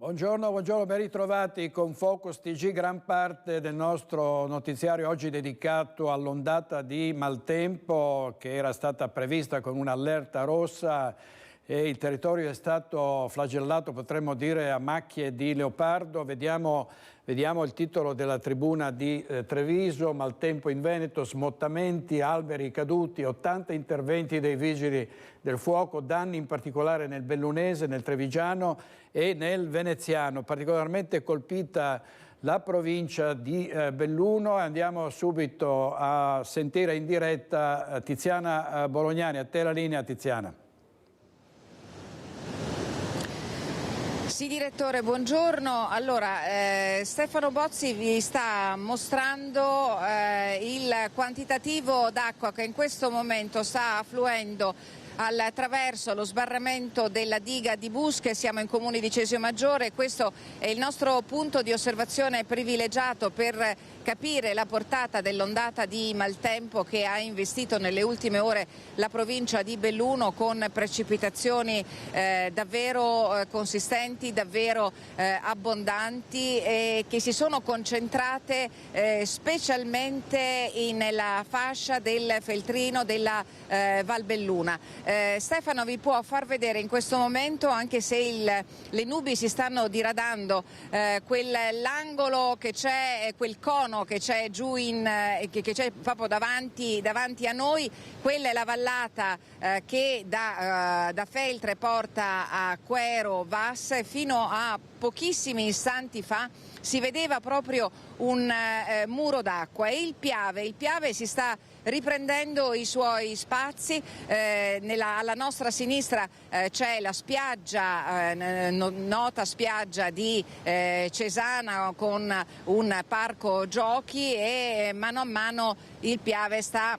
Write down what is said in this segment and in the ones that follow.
Buongiorno, ben ritrovati con Focus TG. Gran parte del nostro notiziario oggi dedicato all'ondata di maltempo che era stata prevista con un'allerta rossa e il territorio è stato flagellato, potremmo dire, a macchie di leopardo. Vediamo il titolo della tribuna di Treviso: maltempo in Veneto, smottamenti, alberi caduti, 80 interventi dei vigili del fuoco, danni in particolare nel bellunese, nel trevigiano e nel veneziano. Particolarmente colpita la provincia di Belluno. Andiamo subito a sentire in diretta Tiziana Bolognani. A te la linea, Tiziana. Sì, direttore, buongiorno. Allora, Stefano Bozzi vi sta mostrando il quantitativo d'acqua che in questo momento sta affluendo attraverso lo sbarramento della diga di Busche. Siamo in comune di Cesio Maggiore. Questo è il nostro punto di osservazione privilegiato per capire la portata dell'ondata di maltempo che ha investito nelle ultime ore la provincia di Belluno, con precipitazioni davvero consistenti, davvero abbondanti, che si sono concentrate specialmente nella fascia del Feltrino della Val Belluna. Stefano vi può far vedere in questo momento, anche se le nubi si stanno diradando, quell'angolo che c'è, quel cono che c'è giù che c'è proprio davanti a noi. Quella è la vallata che da Feltre porta a Quero Vas. Fino a pochissimi istanti fa si vedeva proprio un muro d'acqua, e il Piave si sta riprendendo i suoi spazi. Alla nostra sinistra c'è la spiaggia, nota spiaggia di Cesana, con un parco giochi, e mano a mano il Piave sta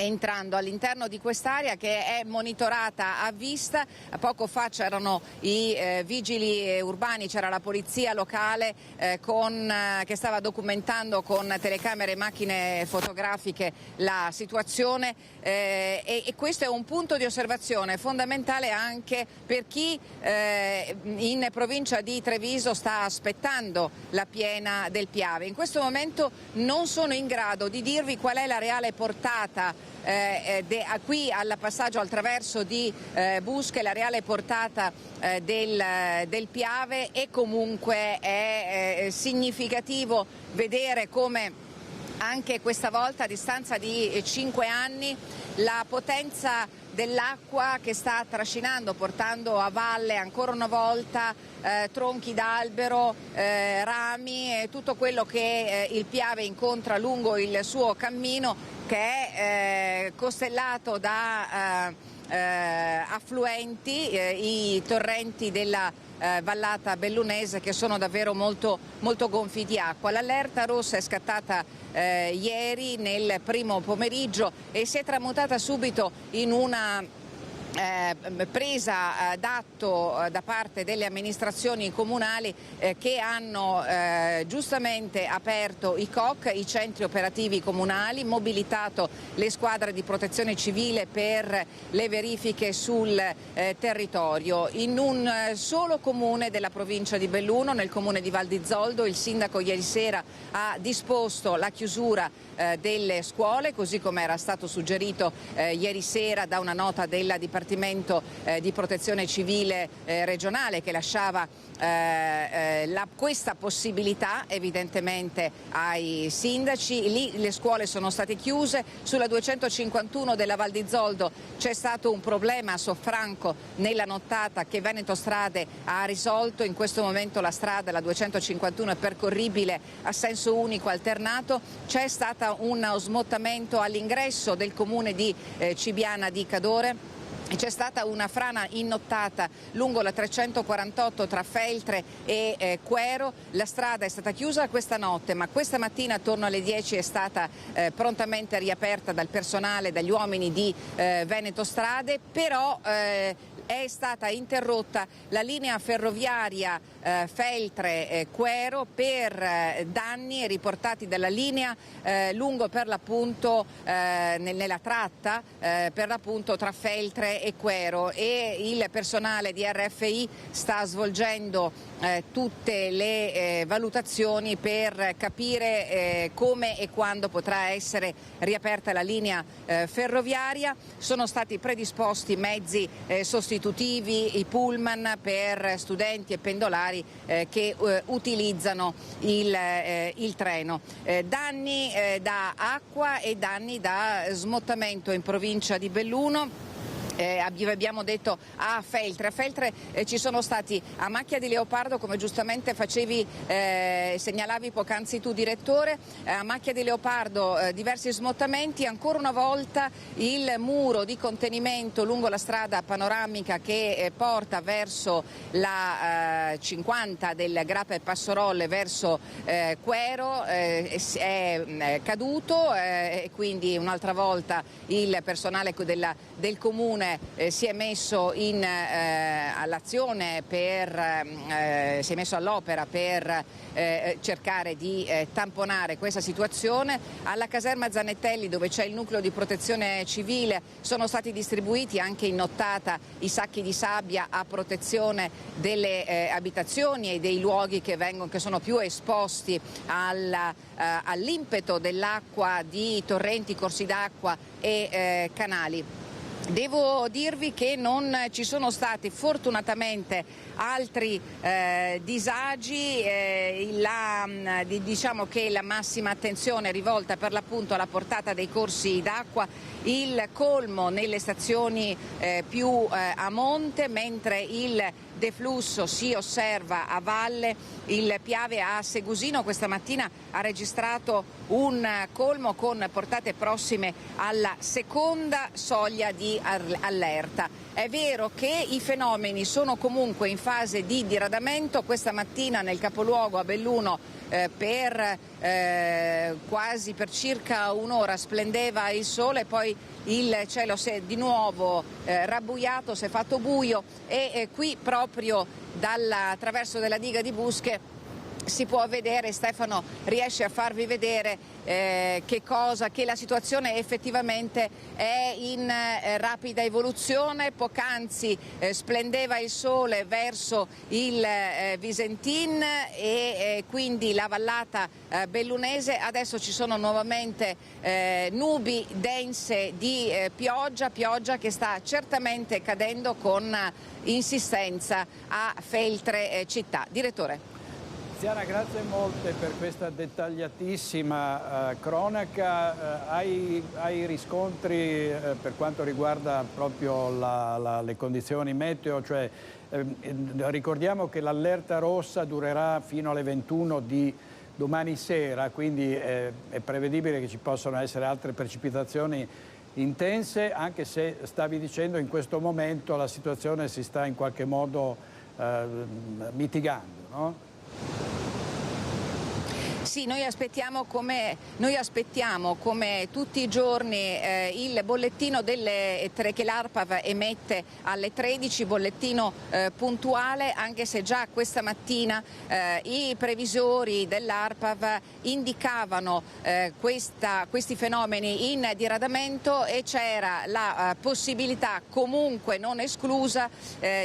entrando all'interno di quest'area che è monitorata a vista. Poco fa c'erano i vigili urbani, c'era la polizia locale che stava documentando con telecamere e macchine fotografiche la situazione, e questo è un punto di osservazione fondamentale anche per chi in provincia di Treviso sta aspettando la piena del Piave. In questo momento non sono in grado di dirvi qual è la reale portata qui al passaggio al traverso di Busche, la reale portata del Piave, e comunque è significativo vedere come anche questa volta, a distanza di 5 anni, la potenza dell'acqua che sta trascinando, portando a valle ancora una volta tronchi d'albero, rami e tutto quello che il Piave incontra lungo il suo cammino, che è costellato da affluenti, i torrenti della vallata bellunese, che sono davvero molto, molto gonfi di acqua. L'allerta rossa è scattata ieri nel primo pomeriggio e si è tramutata subito in una presa d'atto da parte delle amministrazioni comunali che hanno giustamente aperto i COC, i centri operativi comunali, mobilitato le squadre di protezione civile per le verifiche sul territorio. In un solo comune della provincia di Belluno, nel comune di Val di Zoldo, il sindaco ieri sera ha disposto la chiusura delle scuole, così come era stato suggerito ieri sera da una nota della Dipartimento di Protezione Civile regionale, che lasciava questa possibilità evidentemente ai sindaci. Lì le scuole sono state chiuse. Sulla 251 della Val di Zoldo c'è stato un problema a Soffranco nella nottata che Veneto Strade ha risolto. In questo momento la strada, la 251, è percorribile a senso unico alternato. C'è stato uno smottamento all'ingresso del comune di Cibiana di Cadore. C'è stata una frana in nottata lungo la 348 tra Feltre e Quero. La strada è stata chiusa questa notte, ma questa mattina attorno alle 10 è stata prontamente riaperta dal personale, dagli uomini di Veneto Strade. Però è stata interrotta la linea ferroviaria Feltre-Quero per danni riportati dalla linea lungo per l'appunto nella tratta per l'appunto tra Feltre e Quero, e il personale di RFI sta svolgendo tutte le valutazioni per capire come e quando potrà essere riaperta la linea ferroviaria. Sono stati predisposti mezzi sostitutivi, i pullman per studenti e pendolari che utilizzano il treno. Danni da acqua e danni da smottamento in provincia di Belluno. Abbiamo detto a Feltre. A Feltre ci sono stati a Macchia di Leopardo, come giustamente segnalavi poc'anzi tu direttore, a Macchia di Leopardo diversi smottamenti, ancora una volta il muro di contenimento lungo la strada panoramica che porta verso la 50 del Grappe Passorolle verso Quero è caduto e quindi un'altra volta il personale del comune si è messo all'azione si è messo all'opera per cercare di tamponare questa situazione. Alla caserma Zanettelli, dove c'è il nucleo di protezione civile, sono stati distribuiti anche in nottata i sacchi di sabbia a protezione delle abitazioni e dei luoghi che sono più esposti all'impeto dell'acqua di torrenti, corsi d'acqua e canali. Devo dirvi che non ci sono stati fortunatamente altri disagi, diciamo che la massima attenzione è rivolta per l'appunto alla portata dei corsi d'acqua, il colmo nelle stazioni più a monte, mentre il deflusso si osserva a valle. Il Piave a Segusino questa mattina ha registrato un colmo con portate prossime alla seconda soglia di allerta. È vero che i fenomeni sono comunque in fase di diradamento. Questa mattina nel capoluogo a Belluno per circa un'ora splendeva il sole, poi il cielo si è di nuovo rabbuiato, si è fatto buio e qui proprio attraverso della diga di Busche si può vedere, Stefano riesce a farvi vedere che la situazione effettivamente è in rapida evoluzione. Poc'anzi splendeva il sole verso il Visentin e quindi la vallata bellunese. Adesso ci sono nuovamente nubi dense di pioggia che sta certamente cadendo con insistenza a Feltre città. Direttore. Tiziana, grazie molte per questa dettagliatissima cronaca. Hai riscontri per quanto riguarda proprio le condizioni meteo? Cioè, ricordiamo che l'allerta rossa durerà fino alle 21 di domani sera, quindi è prevedibile che ci possano essere altre precipitazioni intense, anche se stavi dicendo in questo momento la situazione si sta in qualche modo mitigando, no? Sì, noi aspettiamo come tutti i giorni il bollettino che l'ARPAV emette alle 13, bollettino puntuale, anche se già questa mattina i previsori dell'ARPAV indicavano questi fenomeni in diradamento e c'era la possibilità comunque non esclusa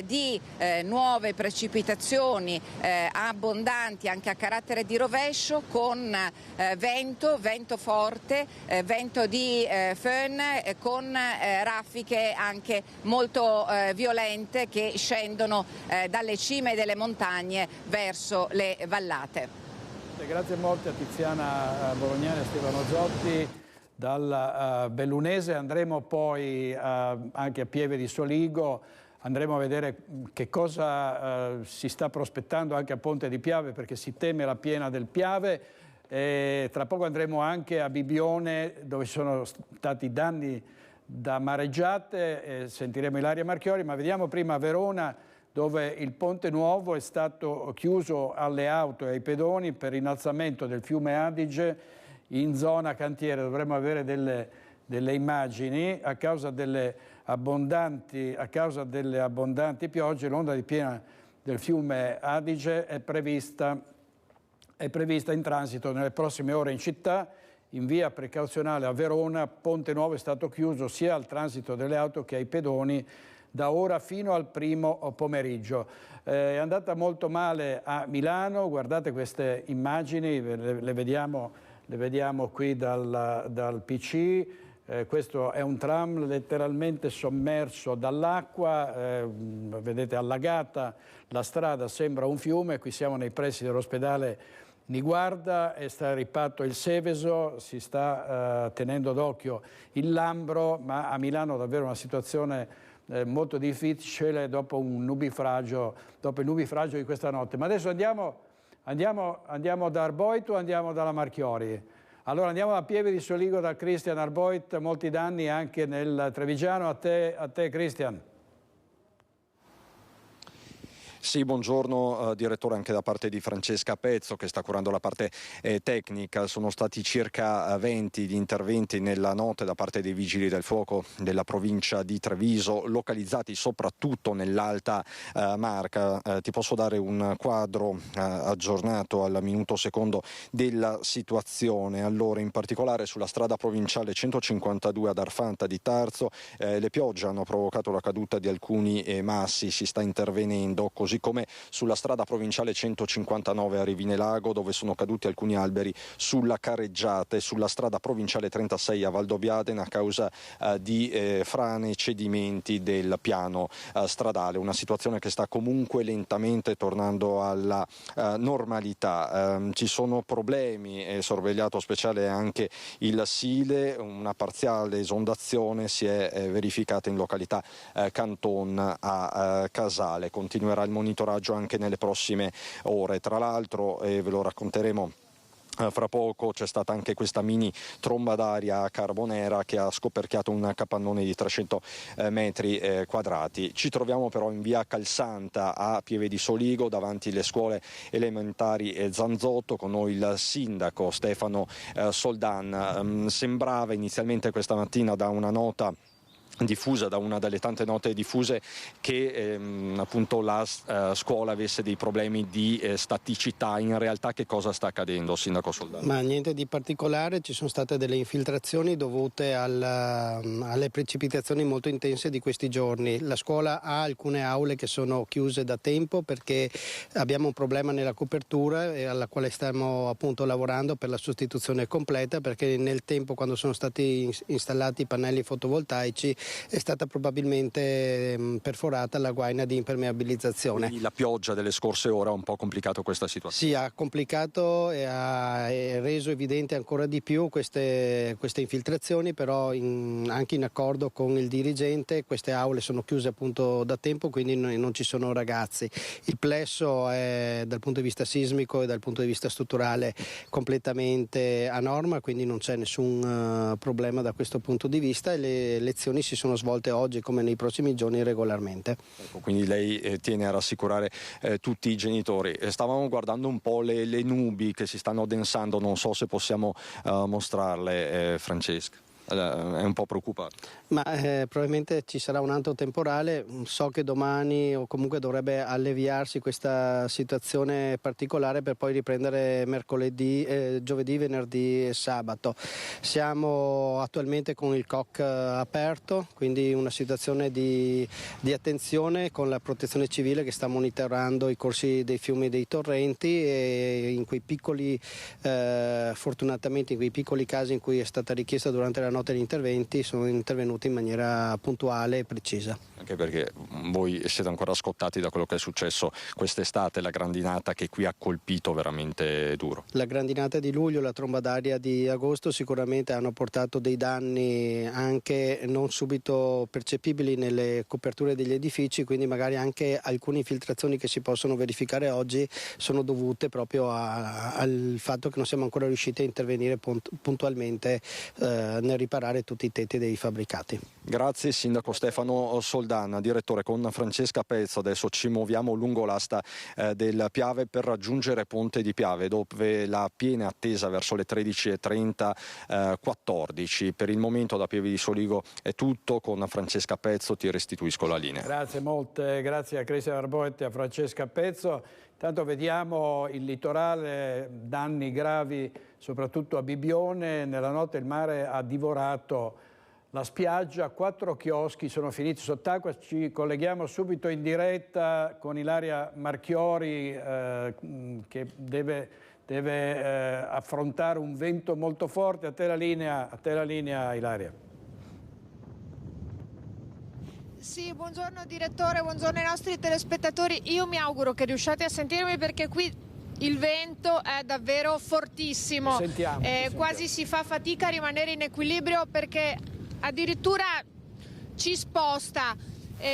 di nuove precipitazioni abbondanti anche a carattere di rovescio, con vento forte, vento di föhn, con raffiche anche molto violente che scendono dalle cime delle montagne verso le vallate. Grazie molte a Tiziana Bolognani e a Stefano Zotti dal Bellunese. Andremo poi anche a Pieve di Soligo. Andremo a vedere che cosa si sta prospettando anche a Ponte di Piave, perché si teme la piena del Piave. Tra poco andremo anche a Bibione, dove ci sono stati danni da mareggiate, sentiremo Ilaria Marchiori, ma vediamo prima Verona, dove il ponte nuovo è stato chiuso alle auto e ai pedoni per innalzamento del fiume Adige in zona cantiere. Dovremmo avere delle immagini, a causa delle abbondanti piogge, l'onda di piena del fiume Adige è prevista in transito nelle prossime ore in città. In via precauzionale a Verona, Ponte Nuovo è stato chiuso sia al transito delle auto che ai pedoni da ora fino al primo pomeriggio. È andata molto male a Milano, guardate queste immagini, le vediamo qui dal PC. Questo è un tram letteralmente sommerso dall'acqua, vedete allagata la strada, sembra un fiume. Qui siamo nei pressi dell'ospedale Niguarda e sta a riparto il Seveso, si sta tenendo d'occhio il Lambro, ma a Milano davvero una situazione molto difficile dopo il nubifragio di questa notte. Ma adesso andiamo da Arboit o andiamo dalla Marchiori? Allora andiamo da Pieve di Soligo, da Cristian Arboit, molti danni anche nel Trevigiano. A te Cristian. Sì, buongiorno direttore, anche da parte di Francesca Pezzo che sta curando la parte tecnica. Sono stati circa 20 gli interventi nella notte da parte dei vigili del fuoco della provincia di Treviso, localizzati soprattutto nell'Alta Marca. Ti posso dare un quadro aggiornato al minuto secondo della situazione. Allora, in particolare sulla strada provinciale 152 ad Arfanta di Tarzo, le piogge hanno provocato la caduta di alcuni massi, si sta intervenendo, così come sulla strada provinciale 159 a Rivine Lago, dove sono caduti alcuni alberi sulla carreggiata, e sulla strada provinciale 36 a Valdobbiadene a causa di frane e cedimenti del piano stradale. Una situazione che sta comunque lentamente tornando alla normalità. Ci sono problemi, è sorvegliato speciale anche il Sile, una parziale esondazione si è verificata in località Canton a Casale. Continuerà il monitoraggio anche nelle prossime ore. Tra l'altro, ve lo racconteremo fra poco, c'è stata anche questa mini tromba d'aria a Carbonera che ha scoperchiato un capannone di 300 metri quadrati. Ci troviamo però in via Calsanta a Pieve di Soligo, davanti alle scuole elementari Zanzotto. Con noi il sindaco Stefano Soldan. Sembrava inizialmente questa mattina da una nota diffusa, da una delle tante note diffuse, che appunto la scuola avesse dei problemi di staticità. In realtà che cosa sta accadendo, sindaco Soldano? Ma niente di particolare, ci sono state delle infiltrazioni dovute alle precipitazioni molto intense di questi giorni. La scuola ha alcune aule che sono chiuse da tempo perché abbiamo un problema nella copertura alla quale stiamo appunto lavorando per la sostituzione completa, perché nel tempo, quando sono stati installati i pannelli fotovoltaici, è stata probabilmente perforata la guaina di impermeabilizzazione. Quindi la pioggia delle scorse ore ha un po' complicato questa situazione? Sì, ha complicato e ha reso evidente ancora di più queste infiltrazioni, però anche in accordo con il dirigente queste aule sono chiuse appunto da tempo, quindi non ci sono ragazzi. Il plesso è, dal punto di vista sismico e dal punto di vista strutturale, completamente a norma, quindi non c'è nessun problema da questo punto di vista, e le lezioni si sono svolte oggi come nei prossimi giorni regolarmente. Ecco, quindi lei tiene a rassicurare tutti i genitori. Stavamo guardando un po' le nubi che si stanno addensando, non so se possiamo mostrarle, Francesca. È un po' preoccupato. Ma probabilmente ci sarà un altro temporale. So che domani o comunque dovrebbe alleviarsi questa situazione particolare per poi riprendere giovedì, venerdì e sabato. Siamo attualmente con il COC aperto, quindi una situazione di attenzione con la protezione civile che sta monitorando i corsi dei fiumi e dei torrenti, e in quei piccoli, fortunatamente in quei piccoli casi in cui è stata richiesta durante la notte gli interventi, sono intervenuti in maniera puntuale e precisa. Anche perché voi siete ancora scottati da quello che è successo quest'estate, la grandinata che qui ha colpito veramente duro. La grandinata di luglio, la tromba d'aria di agosto sicuramente hanno portato dei danni anche non subito percepibili nelle coperture degli edifici, quindi magari anche alcune infiltrazioni che si possono verificare oggi sono dovute proprio al fatto che non siamo ancora riusciti a intervenire puntualmente nel riparare tutti i tetti dei fabbricati. Grazie Sindaco Stefano Soldana. Direttore, con Francesca Pezzo adesso ci muoviamo lungo l'asta del Piave per raggiungere Ponte di Piave, dove la piena attesa verso le 13:30, 14. Per il momento da Pieve di Soligo è tutto. Con Francesca Pezzo ti restituisco la linea. Grazie molte, grazie a Cristian Arboet e a Francesca Pezzo. Intanto vediamo il litorale, danni gravi soprattutto a Bibbione. Nella notte il mare ha divorato la spiaggia, 4 chioschi sono finiti sott'acqua. Ci colleghiamo subito in diretta con Ilaria Marchiori che deve affrontare un vento molto forte. A te la linea Ilaria. Sì, buongiorno direttore, buongiorno ai nostri telespettatori. Io mi auguro che riusciate a sentirmi perché qui il vento è davvero fortissimo. Sentiamo. Quasi si fa fatica a rimanere in equilibrio perché addirittura ci sposta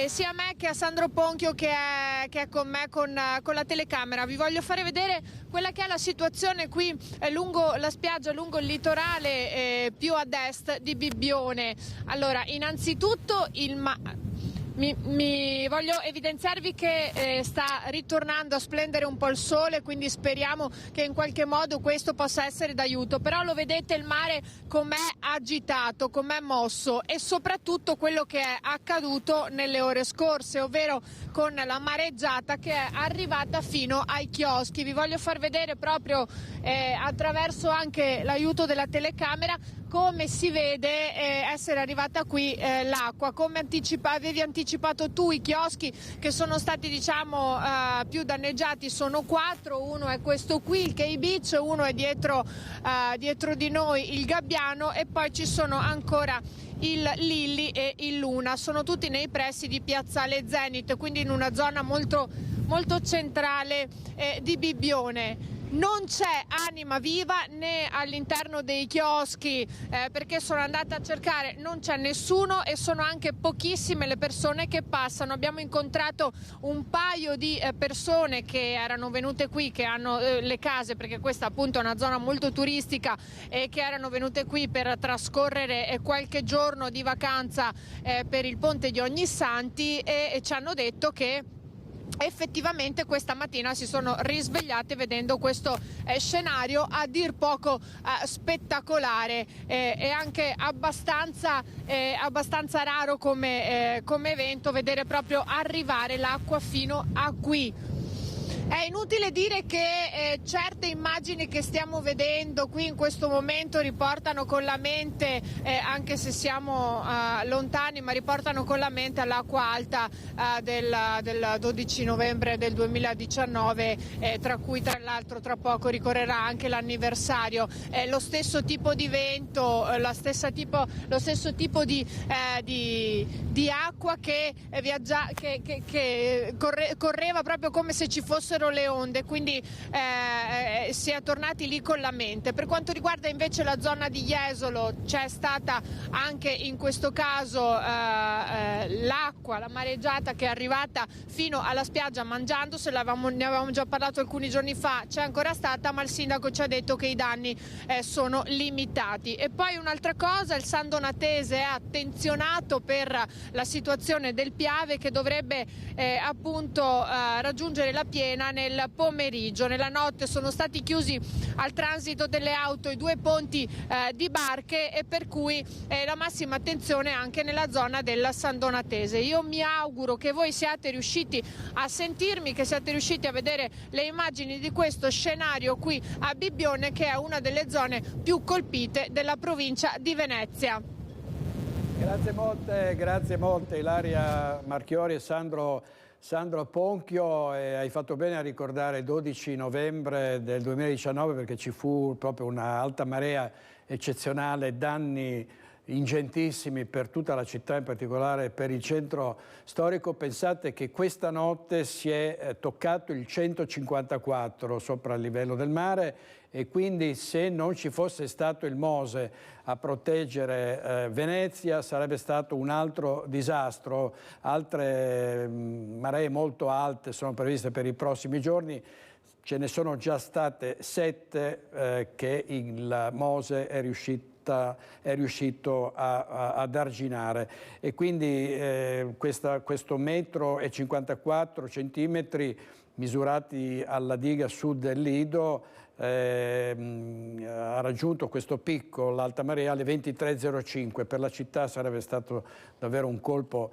sia a me che a Sandro Ponchio che è con me con la telecamera. Vi voglio fare vedere quella che è la situazione qui lungo la spiaggia, lungo il litorale più ad est di Bibbione. Allora, innanzitutto voglio evidenziarvi che sta ritornando a splendere un po' il sole, quindi speriamo che in qualche modo questo possa essere d'aiuto, però lo vedete il mare com'è agitato, com'è mosso e soprattutto quello che è accaduto nelle ore scorse, ovvero con la mareggiata che è arrivata fino ai chioschi. Vi voglio far vedere proprio attraverso anche l'aiuto della telecamera come si vede essere arrivata qui l'acqua. Come avevi anticipato tu, i chioschi che sono stati più danneggiati sono 4, uno è questo qui, il Key Beach, uno è dietro di noi il Gabbiano e poi ci sono ancora il Lilli e il Luna, sono tutti nei pressi di Piazzale Zenit, quindi in una zona molto, molto centrale di Bibbione. Non c'è anima viva né all'interno dei chioschi perché sono andata a cercare, non c'è nessuno e sono anche pochissime le persone che passano. Abbiamo incontrato un paio di persone che erano venute qui, che hanno le case, perché questa appunto è una zona molto turistica e che erano venute qui per trascorrere qualche giorno di vacanza per il ponte di Ognissanti e ci hanno detto che effettivamente questa mattina si sono risvegliate vedendo questo scenario a dir poco spettacolare e anche abbastanza raro come evento vedere proprio arrivare l'acqua fino a qui. È inutile dire che certe immagini che stiamo vedendo qui in questo momento riportano con la mente, anche se siamo lontani, ma riportano con la mente all'acqua alta del 12 novembre del 2019, tra cui tra l'altro tra poco ricorrerà anche l'anniversario. Lo stesso tipo di vento, lo stesso tipo di acqua che correva proprio come se ci fossero le onde, quindi si è tornati lì con la mente. Per quanto riguarda invece la zona di Jesolo, c'è stata anche in questo caso l'acqua, la mareggiata che è arrivata fino alla spiaggia mangiandosela, ne avevamo già parlato alcuni giorni fa, c'è ancora stata, ma il sindaco ci ha detto che i danni sono limitati. E poi un'altra cosa, il San Donatese è attenzionato per la situazione del Piave che dovrebbe appunto raggiungere la piena nel pomeriggio. Nella notte sono stati chiusi al transito delle auto i 2 ponti di barche e per cui la massima attenzione anche nella zona del San Donatese. Io mi auguro che voi siate riusciti a sentirmi, che siate riusciti a vedere le immagini di questo scenario qui a Bibbione, che è una delle zone più colpite della provincia di Venezia. Grazie molte Ilaria Marchiori e Sandro Ponchio, hai fatto bene a ricordare il 12 novembre del 2019 perché ci fu proprio una alta marea eccezionale, danni ingentissimi per tutta la città, in particolare per il centro storico. Pensate che questa notte si è toccato il 154 sopra il livello del mare e quindi se non ci fosse stato il Mose a proteggere Venezia sarebbe stato un altro disastro. Altre maree molto alte sono previste per i prossimi giorni. Ce ne sono già state 7 che il Mose è riuscito è riuscito ad arginare. E quindi questo 1,54 centimetri misurati alla diga sud del Lido ha raggiunto questo picco, l'alta marea, alle 23,05. Per la città sarebbe stato davvero un colpo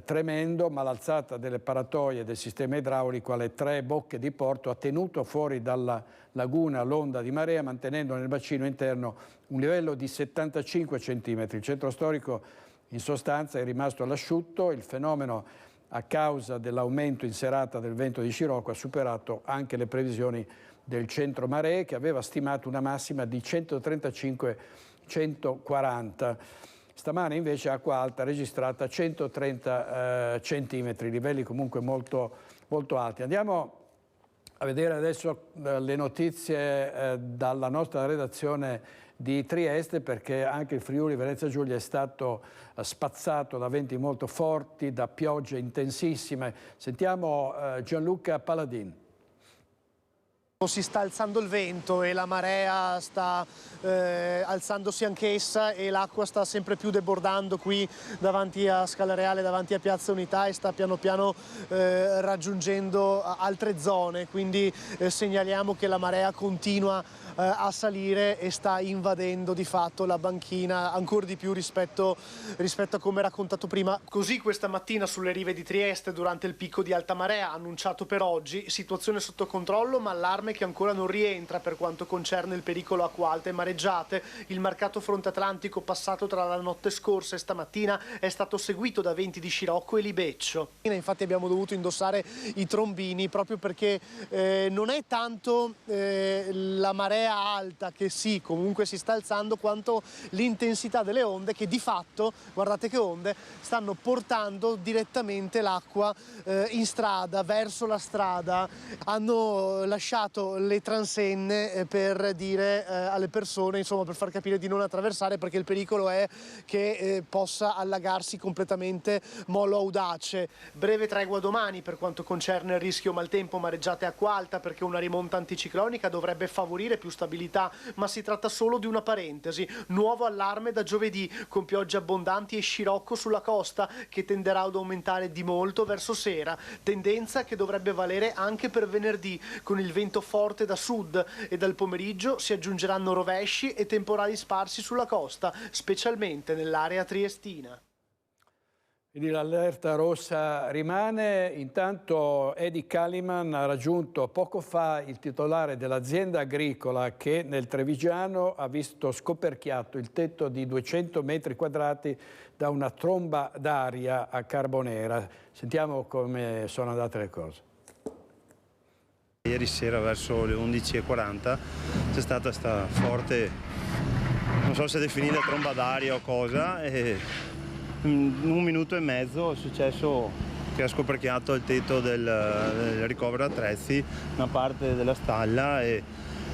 tremendo, ma l'alzata delle paratoie del sistema idraulico alle 3 bocche di porto ha tenuto fuori dalla laguna l'onda di marea, mantenendo nel bacino interno un livello di 75 centimetri. Il centro storico in sostanza è rimasto all'asciutto. Il fenomeno, a causa dell'aumento in serata del vento di scirocco, ha superato anche le previsioni del centro maree, che aveva stimato una massima di 135-140. Stamane invece acqua alta registrata 130 centimetri, livelli comunque molto, molto alti. Andiamo a vedere adesso le notizie dalla nostra redazione di Trieste, perché anche il Friuli Venezia Giulia è stato spazzato da venti molto forti, da piogge intensissime. Sentiamo Gianluca Paladin. Si sta alzando il vento e la marea sta alzandosi anch'essa, e l'acqua sta sempre più debordando qui davanti a Scala Reale, davanti a Piazza Unità, e sta piano piano raggiungendo altre zone, quindi segnaliamo che la marea continua a salire e sta invadendo di fatto la banchina ancora di più rispetto a come raccontato prima. Così questa mattina sulle rive di Trieste, durante il picco di alta marea annunciato per oggi, situazione sotto controllo, ma allarme che ancora non rientra per quanto concerne il pericolo acqua alta e mareggiate. Il marcato fronte atlantico passato tra la notte scorsa e stamattina è stato seguito da venti di scirocco e libeccio. Infatti abbiamo dovuto indossare i trombini proprio perché non è tanto la marea alta, che sì, comunque si sta alzando, quanto l'intensità delle onde, che di fatto, guardate che onde, stanno portando direttamente l'acqua in strada, verso la strada. Hanno lasciato le transenne per dire alle persone, insomma, per far capire di non attraversare, perché il pericolo è che possa allagarsi completamente Molo Audace. Breve tregua domani per quanto concerne il rischio maltempo, mareggiate e acqua alta, perché una rimonta anticiclonica dovrebbe favorire più stabilità, ma si tratta solo di una parentesi. Nuovo allarme da giovedì, con piogge abbondanti e scirocco sulla costa, che tenderà ad aumentare di molto verso sera, tendenza che dovrebbe valere anche per venerdì, con il vento forte da sud, e dal pomeriggio si aggiungeranno rovesci e temporali sparsi sulla costa, specialmente nell'area triestina. Quindi l'allerta rossa rimane. Intanto Edi Caliman ha raggiunto poco fa il titolare dell'azienda agricola che nel Trevigiano ha visto scoperchiato il tetto di 200 metri quadrati da una tromba d'aria a Carbonera. Sentiamo come sono andate le cose. Ieri sera verso le 11:40 c'è stata sta forte, non so se definire tromba d'aria o cosa, e in 1 minuto e mezzo è successo che ha scoperchiato il tetto del ricovero attrezzi, una parte della stalla e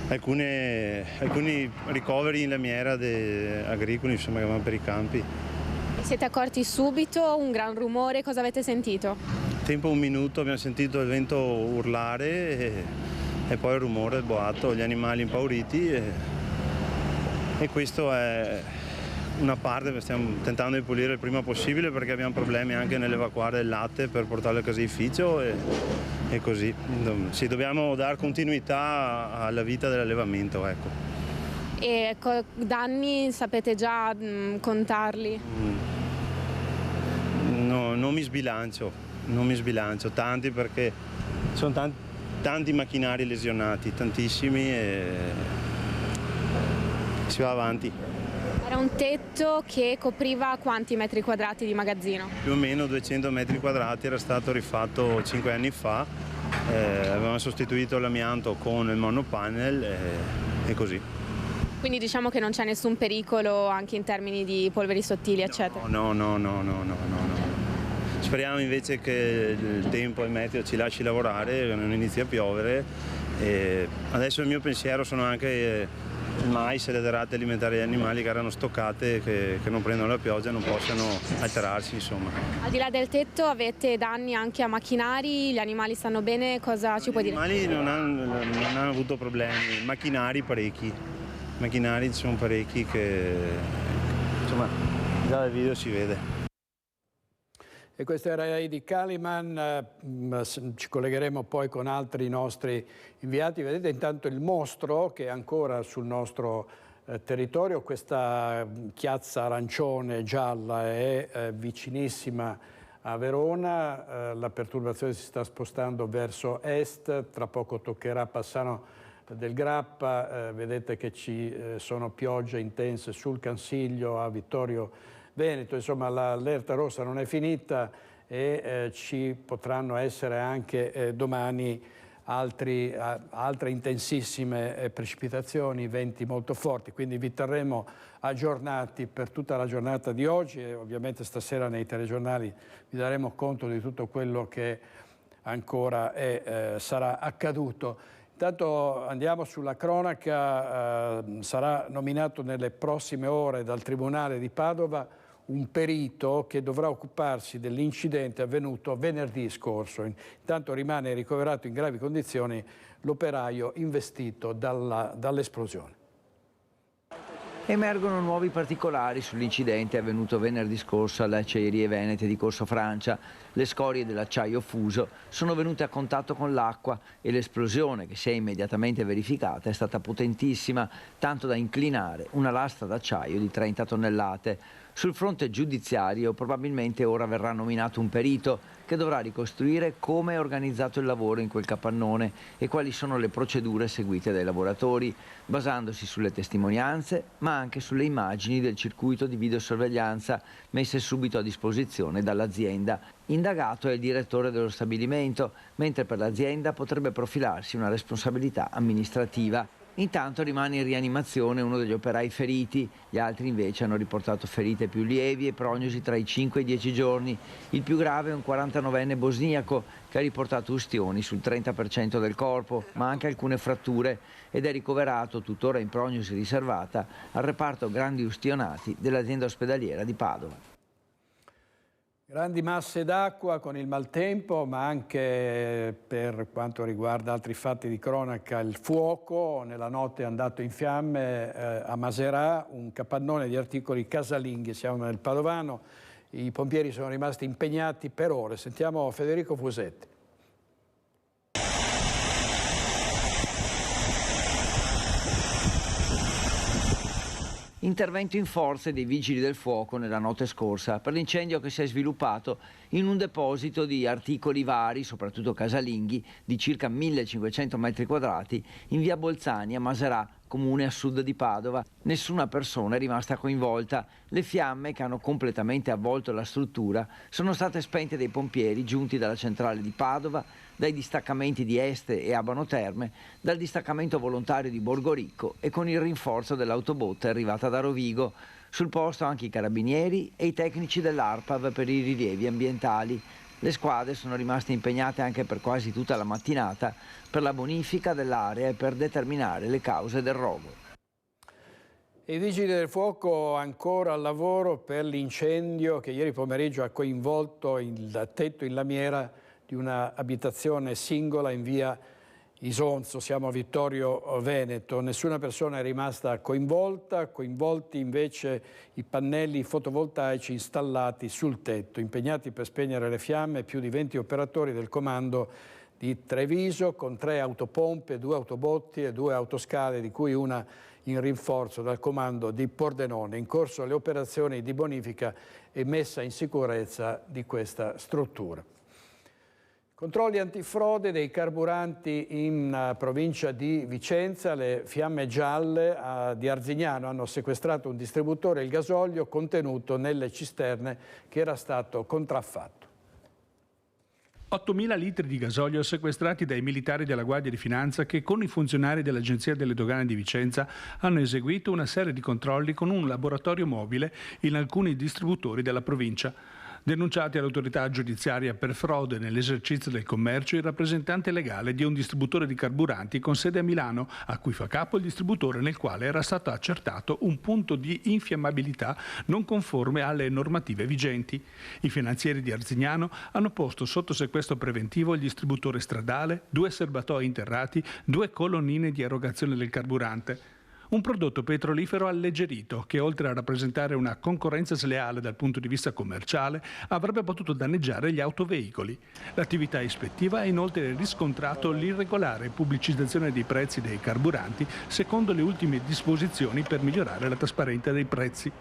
alcuni ricoveri in lamiera agricoli, insomma, che vanno per i campi. Siete accorti subito? Un gran rumore, cosa avete sentito? Tempo 1 minuto abbiamo sentito il vento urlare e poi il rumore, il boato, gli animali impauriti, e questo è una parte che stiamo tentando di pulire il prima possibile, perché abbiamo problemi anche nell'evacuare il latte per portarlo a caseificio e così. Sì, dobbiamo dare continuità alla vita dell'allevamento, ecco. E danni sapete già contarli? No, non mi sbilancio, tanti, perché sono tanti macchinari lesionati, tantissimi, e si va avanti. Era un tetto che copriva quanti metri quadrati di magazzino? Più o meno 200 metri quadrati, era stato rifatto 5 anni fa, avevamo sostituito l'amianto con il monopanel e così. Quindi diciamo che non c'è nessun pericolo anche in termini di polveri sottili, eccetera? No. Speriamo invece che il tempo e il meteo ci lasci lavorare, che non inizi a piovere. E adesso il mio pensiero sono anche il mais e le derrate alimentari degli animali che erano stoccate, che non prendono la pioggia e non possano alterarsi, insomma. Al di là del tetto avete danni anche a macchinari, gli animali stanno bene, cosa ci puoi dire? Gli animali non hanno avuto problemi, macchinari parecchi. macchinari ci sono parecchi che insomma già dal video si vede. E questo era Heidi Kaliman, ci collegheremo poi con altri nostri inviati. Vedete intanto il mostro che è ancora sul nostro territorio, questa chiazza arancione gialla è vicinissima a Verona, la perturbazione si sta spostando verso est, tra poco toccherà Passano del Grappa, vedete che ci sono piogge intense sul Cansiglio, a Vittorio Veneto, insomma l'allerta rossa non è finita e ci potranno essere anche domani altre intensissime precipitazioni, venti molto forti, quindi vi terremo aggiornati per tutta la giornata di oggi e ovviamente stasera nei telegiornali vi daremo conto di tutto quello che ancora sarà accaduto. Intanto andiamo sulla cronaca, sarà nominato nelle prossime ore dal Tribunale di Padova un perito che dovrà occuparsi dell'incidente avvenuto venerdì scorso. Intanto rimane ricoverato in gravi condizioni l'operaio investito dall'esplosione. Emergono nuovi particolari sull'incidente avvenuto venerdì scorso alle acciaierie venete di Corso Francia. Le scorie dell'acciaio fuso sono venute a contatto con l'acqua e l'esplosione, che si è immediatamente verificata, è stata potentissima, tanto da inclinare una lastra d'acciaio di 30 tonnellate. Sul fronte giudiziario probabilmente ora verrà nominato un perito che dovrà ricostruire come è organizzato il lavoro in quel capannone e quali sono le procedure seguite dai lavoratori, basandosi sulle testimonianze ma anche sulle immagini del circuito di videosorveglianza messe subito a disposizione dall'azienda. Indagato è il direttore dello stabilimento, mentre per l'azienda potrebbe profilarsi una responsabilità amministrativa. Intanto rimane in rianimazione uno degli operai feriti, gli altri invece hanno riportato ferite più lievi e prognosi tra i 5 e i 10 giorni. Il più grave è un 49enne bosniaco che ha riportato ustioni sul 30% del corpo, ma anche alcune fratture, ed è ricoverato, tuttora in prognosi riservata, al reparto grandi ustionati dell'azienda ospedaliera di Padova. Grandi masse d'acqua con il maltempo, ma anche per quanto riguarda altri fatti di cronaca, il fuoco. Nella notte è andato in fiamme a Maserà un capannone di articoli casalinghi, siamo nel Padovano. I pompieri sono rimasti impegnati per ore. Sentiamo Federico Fusetti. Intervento in forze dei vigili del fuoco nella notte scorsa per l'incendio che si è sviluppato in un deposito di articoli vari, soprattutto casalinghi, di circa 1500 metri quadrati in via Bolzani a Maserà, comune a sud di Padova. Nessuna persona è rimasta coinvolta. Le fiamme che hanno completamente avvolto la struttura sono state spente dai pompieri giunti dalla centrale di Padova, dai distaccamenti di Este e Abano Terme, dal distaccamento volontario di Borgoricco e con il rinforzo dell'autobotte arrivata da Rovigo. Sul posto anche i carabinieri e i tecnici dell'ARPAV per i rilievi ambientali. Le squadre sono rimaste impegnate anche per quasi tutta la mattinata per la bonifica dell'area e per determinare le cause del rogo. I vigili del fuoco ancora al lavoro per l'incendio che ieri pomeriggio ha coinvolto il tetto in lamiera di una abitazione singola in via Isonzo, siamo a Vittorio Veneto. Nessuna persona è rimasta coinvolta, coinvolti invece i pannelli fotovoltaici installati sul tetto, impegnati per spegnere le fiamme più di 20 operatori del comando di Treviso con 3 autopompe, 2 autobotti e 2 autoscale, di cui una in rinforzo dal comando di Pordenone. In corso le operazioni di bonifica e messa in sicurezza di questa struttura. Controlli antifrode dei carburanti in provincia di Vicenza. Le Fiamme Gialle di Arzignano hanno sequestrato un distributore e il gasolio contenuto nelle cisterne che era stato contraffatto. 8.000 litri di gasolio sequestrati dai militari della Guardia di Finanza che con i funzionari dell'Agenzia delle Dogane di Vicenza hanno eseguito una serie di controlli con un laboratorio mobile in alcuni distributori della provincia. Denunciati all'autorità giudiziaria per frode nell'esercizio del commercio il rappresentante legale di un distributore di carburanti con sede a Milano, a cui fa capo il distributore nel quale era stato accertato un punto di infiammabilità non conforme alle normative vigenti. I finanzieri di Arzignano hanno posto sotto sequestro preventivo il distributore stradale, 2 serbatoi interrati, 2 colonnine di erogazione del carburante. un prodotto petrolifero alleggerito che, oltre a rappresentare una concorrenza sleale dal punto di vista commerciale, avrebbe potuto danneggiare gli autoveicoli. L'attività ispettiva ha inoltre riscontrato l'irregolare pubblicizzazione dei prezzi dei carburanti secondo le ultime disposizioni per migliorare la trasparenza dei prezzi.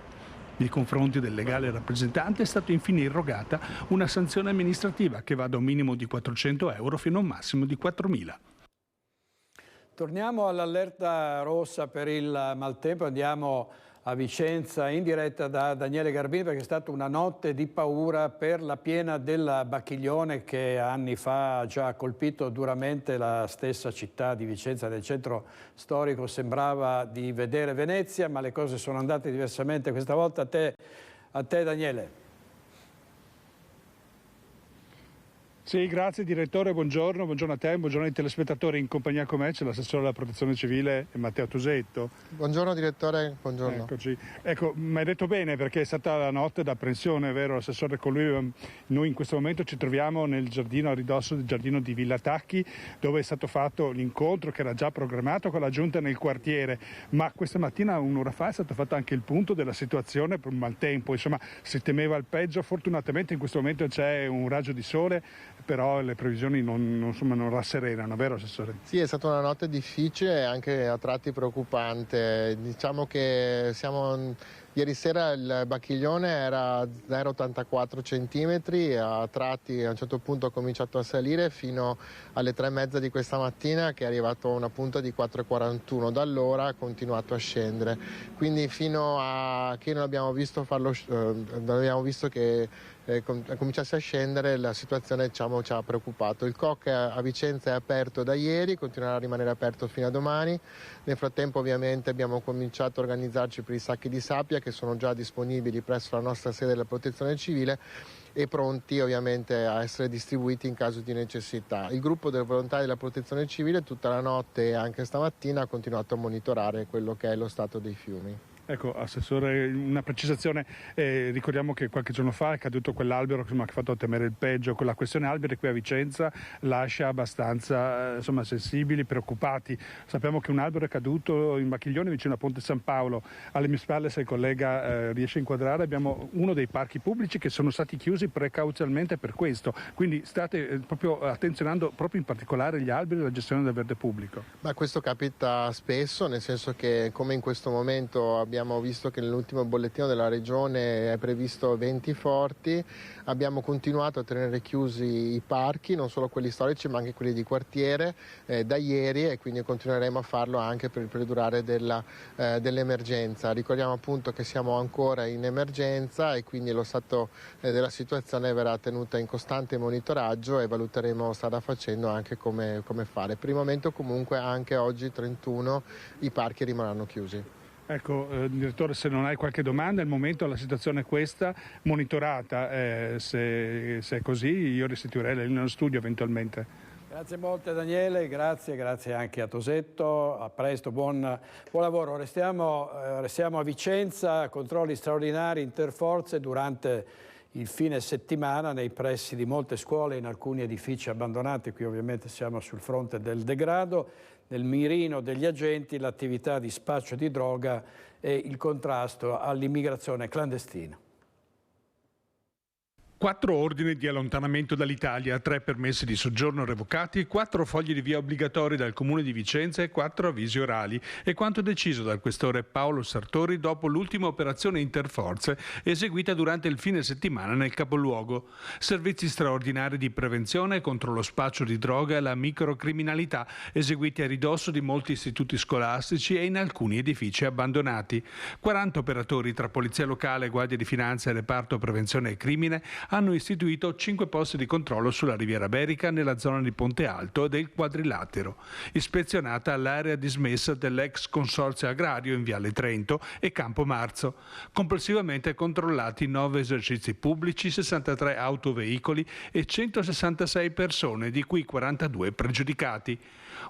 Nei confronti del legale rappresentante è stata infine irrogata una sanzione amministrativa che va da un minimo di 400 euro fino a un massimo di 4.000. Torniamo all'allerta rossa per il maltempo, andiamo a Vicenza in diretta da Daniele Garbini, perché è stata una notte di paura per la piena del Bacchiglione che anni fa ha già colpito duramente la stessa città di Vicenza. Nel centro storico sembrava di vedere Venezia, ma le cose sono andate diversamente questa volta. A te Daniele. Sì, grazie direttore, buongiorno a te, buongiorno ai telespettatori. In compagnia con me c'è l'assessore della protezione civile Matteo Tosetto. Buongiorno direttore, buongiorno. Eccoci. Ecco, mi hai detto bene, perché è stata la notte d'apprensione, vero assessore? Con lui noi in questo momento ci troviamo nel giardino, a ridosso del giardino di Villa Tacchi, dove è stato fatto l'incontro che era già programmato con la giunta nel quartiere, ma questa mattina, un'ora fa, è stato fatto anche il punto della situazione per un maltempo. Insomma, si temeva il peggio, fortunatamente in questo momento c'è un raggio di sole, però le previsioni non rasserenano, vero assessore? Sì, è stata una notte difficile e anche a tratti preoccupante. Diciamo che ieri sera il Bacchiglione era 0,84 centimetri, a tratti a un certo punto ha cominciato a salire fino alle 3:30 di questa mattina, che è arrivato a una punta di 4,41, da allora ha continuato a scendere. Quindi fino a che non abbiamo visto che cominciasse a scendere, la situazione ci ha preoccupato. Il COC a Vicenza è aperto da ieri, continuerà a rimanere aperto fino a domani. Nel frattempo ovviamente abbiamo cominciato a organizzarci per i sacchi di sabbia che sono già disponibili presso la nostra sede della Protezione Civile e pronti ovviamente a essere distribuiti in caso di necessità. Il gruppo dei volontari della Protezione Civile tutta la notte e anche stamattina ha continuato a monitorare quello che è lo stato dei fiumi. Ecco, assessore, una precisazione, ricordiamo che qualche giorno fa è caduto quell'albero che ha fatto temere il peggio. La questione alberi qui a Vicenza lascia abbastanza sensibili, preoccupati. Sappiamo che un albero è caduto in Bacchiglione vicino a Ponte San Paolo. Alle mie spalle, se il collega riesce a inquadrare, abbiamo uno dei parchi pubblici che sono stati chiusi precauzionalmente per questo. Quindi state proprio attenzionando proprio in particolare gli alberi e la gestione del verde pubblico. Ma questo capita spesso, nel senso che come in questo momento abbiamo visto che nell'ultimo bollettino della Regione è previsto venti forti, abbiamo continuato a tenere chiusi i parchi, non solo quelli storici ma anche quelli di quartiere da ieri, e quindi continueremo a farlo anche per il perdurare dell'emergenza. Ricordiamo appunto che siamo ancora in emergenza e quindi lo stato della situazione verrà tenuta in costante monitoraggio e valuteremo strada facendo anche come fare. Per il momento comunque anche oggi 31 i parchi rimarranno chiusi. Ecco, direttore, se non hai qualche domanda, al momento la situazione è questa, monitorata, se è così io restituirei la linea allo studio eventualmente. Grazie molte Daniele, grazie anche a Tosetto, a presto, buon lavoro. Restiamo a Vicenza, controlli straordinari interforze durante il fine settimana nei pressi di molte scuole, in alcuni edifici abbandonati. Qui ovviamente siamo sul fronte del degrado. Nel mirino degli agenti l'attività di spaccio di droga e il contrasto all'immigrazione clandestina. 4 ordini di allontanamento dall'Italia, 3 permessi di soggiorno revocati, 4 fogli di via obbligatori dal Comune di Vicenza e 4 avvisi orali. È quanto deciso dal questore Paolo Sartori dopo l'ultima operazione interforze eseguita durante il fine settimana nel capoluogo. Servizi straordinari di prevenzione contro lo spaccio di droga e la microcriminalità eseguiti a ridosso di molti istituti scolastici e in alcuni edifici abbandonati. 40 operatori tra Polizia Locale, Guardia di Finanza e Reparto Prevenzione e Crimine hanno istituito 5 posti di controllo sulla Riviera Berica, nella zona di Ponte Alto e del Quadrilatero. Ispezionata l'area dismessa dell'ex consorzio agrario in Viale Trento e Campo Marzo. Complessivamente controllati 9 esercizi pubblici, 63 autoveicoli e 166 persone, di cui 42 pregiudicati.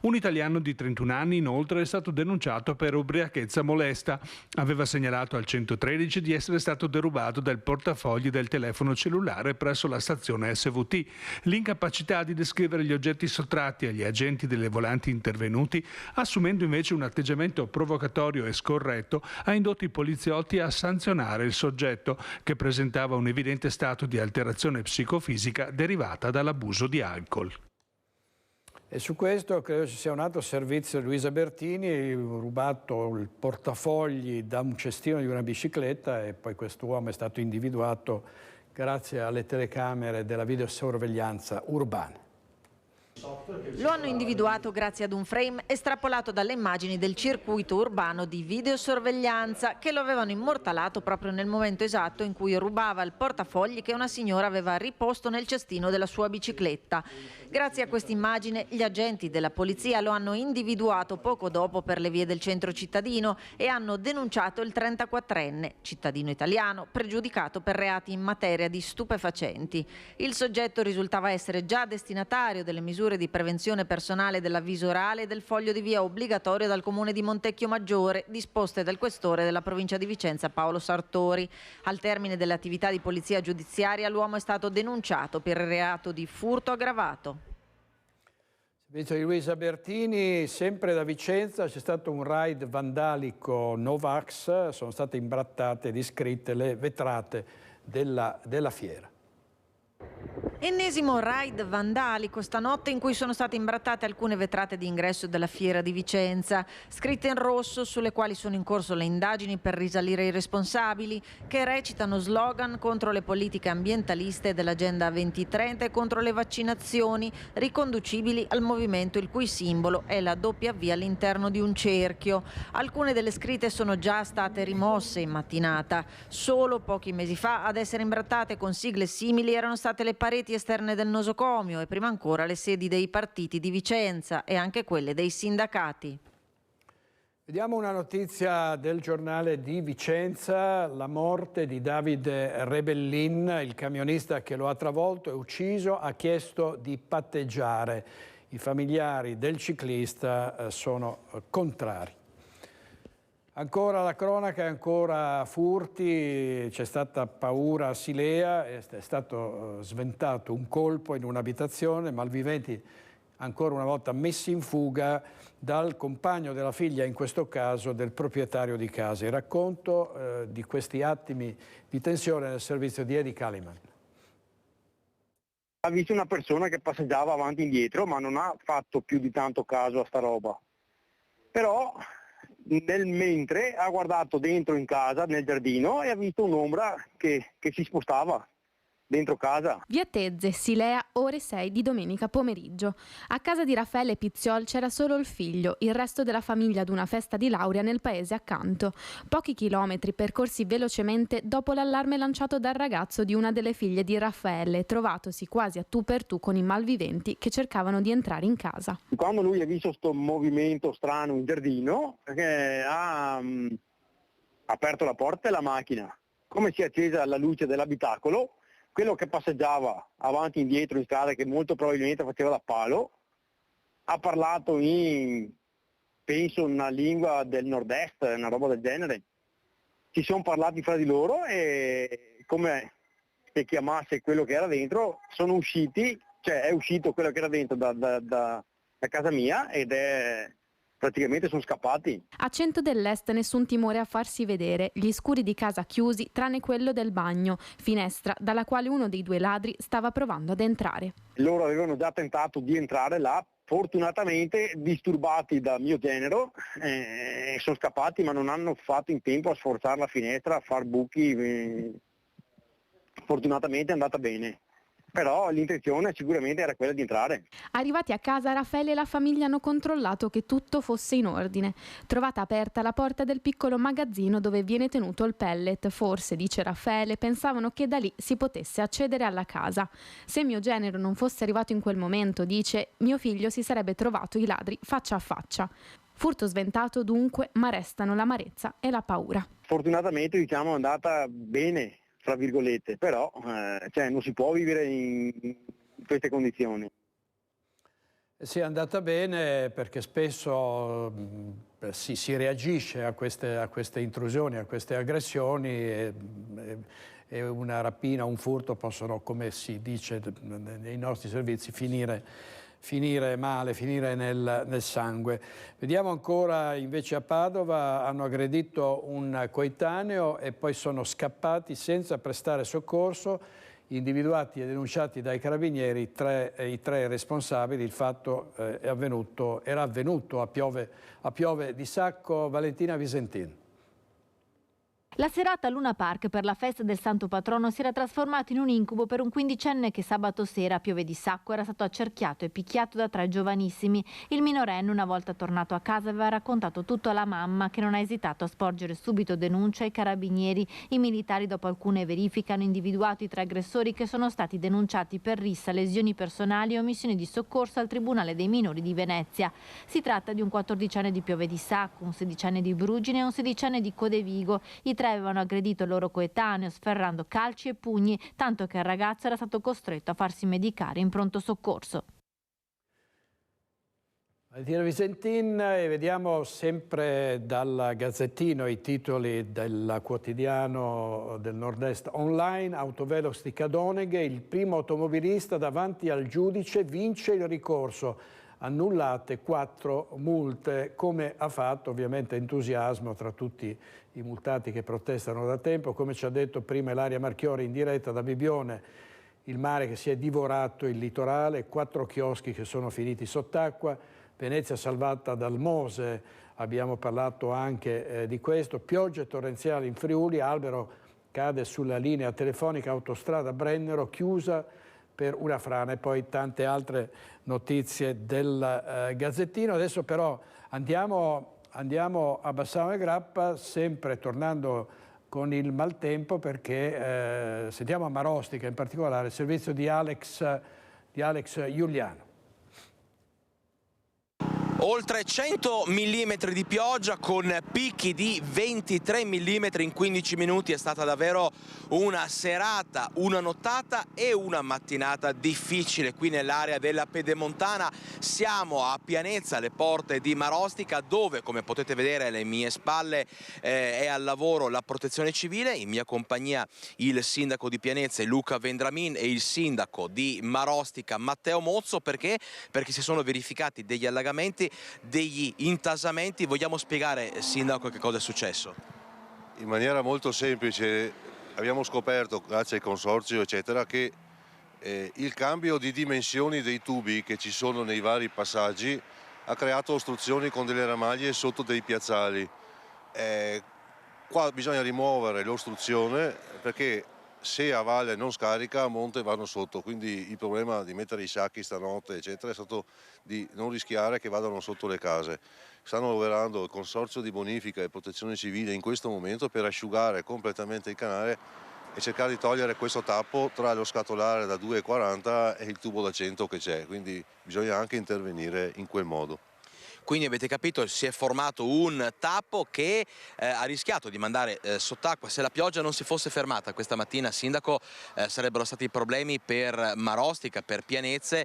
Un italiano di 31 anni inoltre è stato denunciato per ubriachezza molesta. Aveva segnalato al 113 di essere stato derubato del portafogli del telefono cellulare presso la stazione SVT. L'incapacità di descrivere gli oggetti sottratti agli agenti delle volanti intervenuti, assumendo invece un atteggiamento provocatorio e scorretto, ha indotto i poliziotti a sanzionare il soggetto, che presentava un evidente stato di alterazione psicofisica derivata dall'abuso di alcol. E su questo credo ci sia un altro servizio di Luisa Bertini, rubato il portafogli da un cestino di una bicicletta e poi quest'uomo è stato individuato grazie alle telecamere della videosorveglianza urbana. Lo hanno individuato grazie ad un frame estrapolato dalle immagini del circuito urbano di videosorveglianza che lo avevano immortalato proprio nel momento esatto in cui rubava il portafogli che una signora aveva riposto nel cestino della sua bicicletta. Grazie a questa immagine gli agenti della polizia lo hanno individuato poco dopo per le vie del centro cittadino e hanno denunciato il 34enne, cittadino italiano, pregiudicato per reati in materia di stupefacenti. Il soggetto risultava essere già destinatario delle misure di prevenzione personale dell'avviso orale e del foglio di via obbligatorio dal comune di Montecchio Maggiore, disposte dal questore della provincia di Vicenza Paolo Sartori. Al termine dell'attività di polizia giudiziaria l'uomo è stato denunciato per il reato di furto aggravato. Servizio di Luisa Bertini, sempre da Vicenza c'è stato un raid vandalico Novax, sono state imbrattate e discritte le vetrate della fiera. Ennesimo raid vandalico stanotte in cui sono state imbrattate alcune vetrate di ingresso della fiera di Vicenza, scritte in rosso sulle quali sono in corso le indagini per risalire i responsabili, che recitano slogan contro le politiche ambientaliste dell'Agenda 2030 e contro le vaccinazioni, riconducibili al movimento il cui simbolo è la W all'interno di un cerchio. Alcune delle scritte sono già state rimosse in mattinata. Solo pochi mesi fa ad essere imbrattate con sigle simili erano state le pareti esterne del nosocomio e prima ancora le sedi dei partiti di Vicenza e anche quelle dei sindacati. Vediamo una notizia del giornale di Vicenza, la morte di Davide Rebellin, il camionista che lo ha travolto e ucciso, ha chiesto di patteggiare. I familiari del ciclista sono contrari. Ancora la cronaca, ancora furti, c'è stata paura a Silea, è stato sventato un colpo in un'abitazione, malviventi ancora una volta messi in fuga dal compagno della figlia, in questo caso del proprietario di casa. Il racconto di questi attimi di tensione nel servizio di Eddie Kaliman. Ha visto una persona che passeggiava avanti e indietro, ma non ha fatto più di tanto caso a sta roba. Però nel mentre ha guardato dentro in casa, nel giardino, e ha visto un'ombra che si spostava dentro casa. Via Tezze, Silea, ore 6 di domenica pomeriggio. A casa di Raffaele Pizziol c'era solo il figlio, il resto della famiglia ad una festa di laurea nel paese accanto. Pochi chilometri percorsi velocemente dopo l'allarme lanciato dal ragazzo di una delle figlie di Raffaele, trovatosi quasi a tu per tu con i malviventi che cercavano di entrare in casa. Quando lui ha visto questo movimento strano in giardino, ha aperto la porta e la macchina. Come si è accesa la luce dell'abitacolo, quello che passeggiava avanti e indietro in strada, che molto probabilmente faceva da palo, ha parlato in, penso, una lingua del nord-est, una roba del genere. Si sono parlati fra di loro e come se chiamasse quello che era dentro, sono usciti, cioè è uscito quello che era dentro da casa mia ed è... praticamente sono scappati. A Cento dell'Est nessun timore a farsi vedere, gli scuri di casa chiusi tranne quello del bagno, finestra dalla quale uno dei due ladri stava provando ad entrare. Loro avevano già tentato di entrare là, fortunatamente disturbati da mio genero, sono scappati ma non hanno fatto in tempo a sforzare la finestra, a far buchi, fortunatamente è andata bene. Però l'intenzione sicuramente era quella di entrare. Arrivati a casa, Raffaele e la famiglia hanno controllato che tutto fosse in ordine. Trovata aperta la porta del piccolo magazzino dove viene tenuto il pellet, forse, dice Raffaele, pensavano che da lì si potesse accedere alla casa. Se mio genero non fosse arrivato in quel momento, dice, mio figlio si sarebbe trovato i ladri faccia a faccia. Furto sventato dunque, ma restano l'amarezza e la paura. Fortunatamente è andata bene, tra virgolette, però non si può vivere in queste condizioni. Sia andata bene perché spesso si reagisce a queste intrusioni, a queste aggressioni e una rapina, un furto possono, come si dice nei nostri servizi, finire male, finire nel sangue. Vediamo ancora invece a Padova, hanno aggredito un coetaneo e poi sono scappati senza prestare soccorso. Individuati e denunciati dai carabinieri i tre responsabili. Il fatto era avvenuto a Piove di Sacco. Valentina Visentin. La serata a Luna Park per la festa del Santo Patrono si era trasformata in un incubo per un quindicenne che sabato sera a Piove di Sacco era stato accerchiato e picchiato da 3 giovanissimi. Il minorenne, una volta tornato a casa, aveva raccontato tutto alla mamma, che non ha esitato a sporgere subito denuncia ai carabinieri. I militari, dopo alcune verifiche, hanno individuato i 3 aggressori che sono stati denunciati per rissa, lesioni personali e omissioni di soccorso al Tribunale dei Minori di Venezia. Si tratta di un 14enne di Piove di Sacco, un 16enne di Brugine e un 16enne di Codevigo. I 3 avevano aggredito il loro coetaneo sferrando calci e pugni, tanto che il ragazzo era stato costretto a farsi medicare in pronto soccorso. Valentina Visentin, e vediamo sempre dal Gazzettino i titoli del quotidiano del Nord-Est online. Autovelox di Cadoneghe, il primo automobilista davanti al giudice vince il ricorso. Annullate 4 multe, come ha fatto ovviamente entusiasmo tra tutti i multati che protestano da tempo. Come ci ha detto prima Ilaria Marchiori in diretta da Bibbione, il mare che si è divorato il litorale, 4 chioschi che sono finiti sott'acqua, Venezia salvata dal Mose, abbiamo parlato anche di questo, piogge torrenziali in Friuli, albero cade sulla linea telefonica autostrada Brennero, chiusa per una frana, e poi tante altre notizie del Gazzettino. Adesso però andiamo a Bassano e Grappa, sempre tornando con il maltempo, perché sentiamo a Marostica in particolare il servizio di Alex Giuliano. Oltre 100 mm di pioggia con picchi di 23 mm in 15 minuti. È stata davvero una serata, una nottata e una mattinata difficile qui nell'area della Pedemontana. Siamo a Pianezza, alle porte di Marostica, dove, come potete vedere alle mie spalle, è al lavoro la protezione civile. In mia compagnia il sindaco di Pianezza Luca Vendramin e il sindaco di Marostica Matteo Mozzo. Perché si sono verificati degli allagamenti, degli intasamenti. Vogliamo spiegare, sindaco, che cosa è successo? In maniera molto semplice abbiamo scoperto, grazie al consorzio eccetera, che il cambio di dimensioni dei tubi che ci sono nei vari passaggi ha creato ostruzioni con delle ramaglie sotto dei piazzali. Qua bisogna rimuovere l'ostruzione, perché se a valle non scarica, a monte vanno sotto, quindi il problema di mettere i sacchi stanotte eccetera è stato di non rischiare che vadano sotto le case. Stanno lavorando il consorzio di bonifica e protezione civile in questo momento per asciugare completamente il canale e cercare di togliere questo tappo tra lo scatolare da 2,40 e il tubo da 100 che c'è, quindi bisogna anche intervenire in quel modo. Quindi avete capito, si è formato un tappo che ha rischiato di mandare sott'acqua. Se la pioggia non si fosse fermata questa mattina, sindaco, sarebbero stati problemi per Marostica, per Pianezze.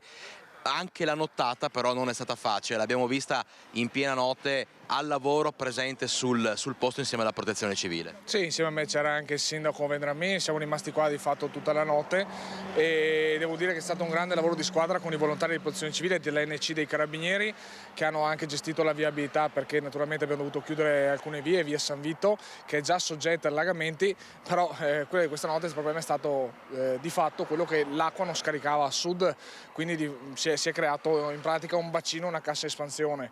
Anche la nottata però non è stata facile, l'abbiamo vista in piena notte al lavoro, presente sul posto insieme alla protezione civile. Sì, insieme a me c'era anche il sindaco Vendramin, siamo rimasti qua di fatto tutta la notte e devo dire che è stato un grande lavoro di squadra con i volontari di protezione civile, dell'ANC, dei carabinieri, che hanno anche gestito la viabilità, perché naturalmente abbiamo dovuto chiudere alcune vie, via San Vito, che è già soggetta a allagamenti, però quello di questa notte il problema è stato di fatto quello che l'acqua non scaricava a sud, quindi si è creato in pratica un bacino, una cassa espansione.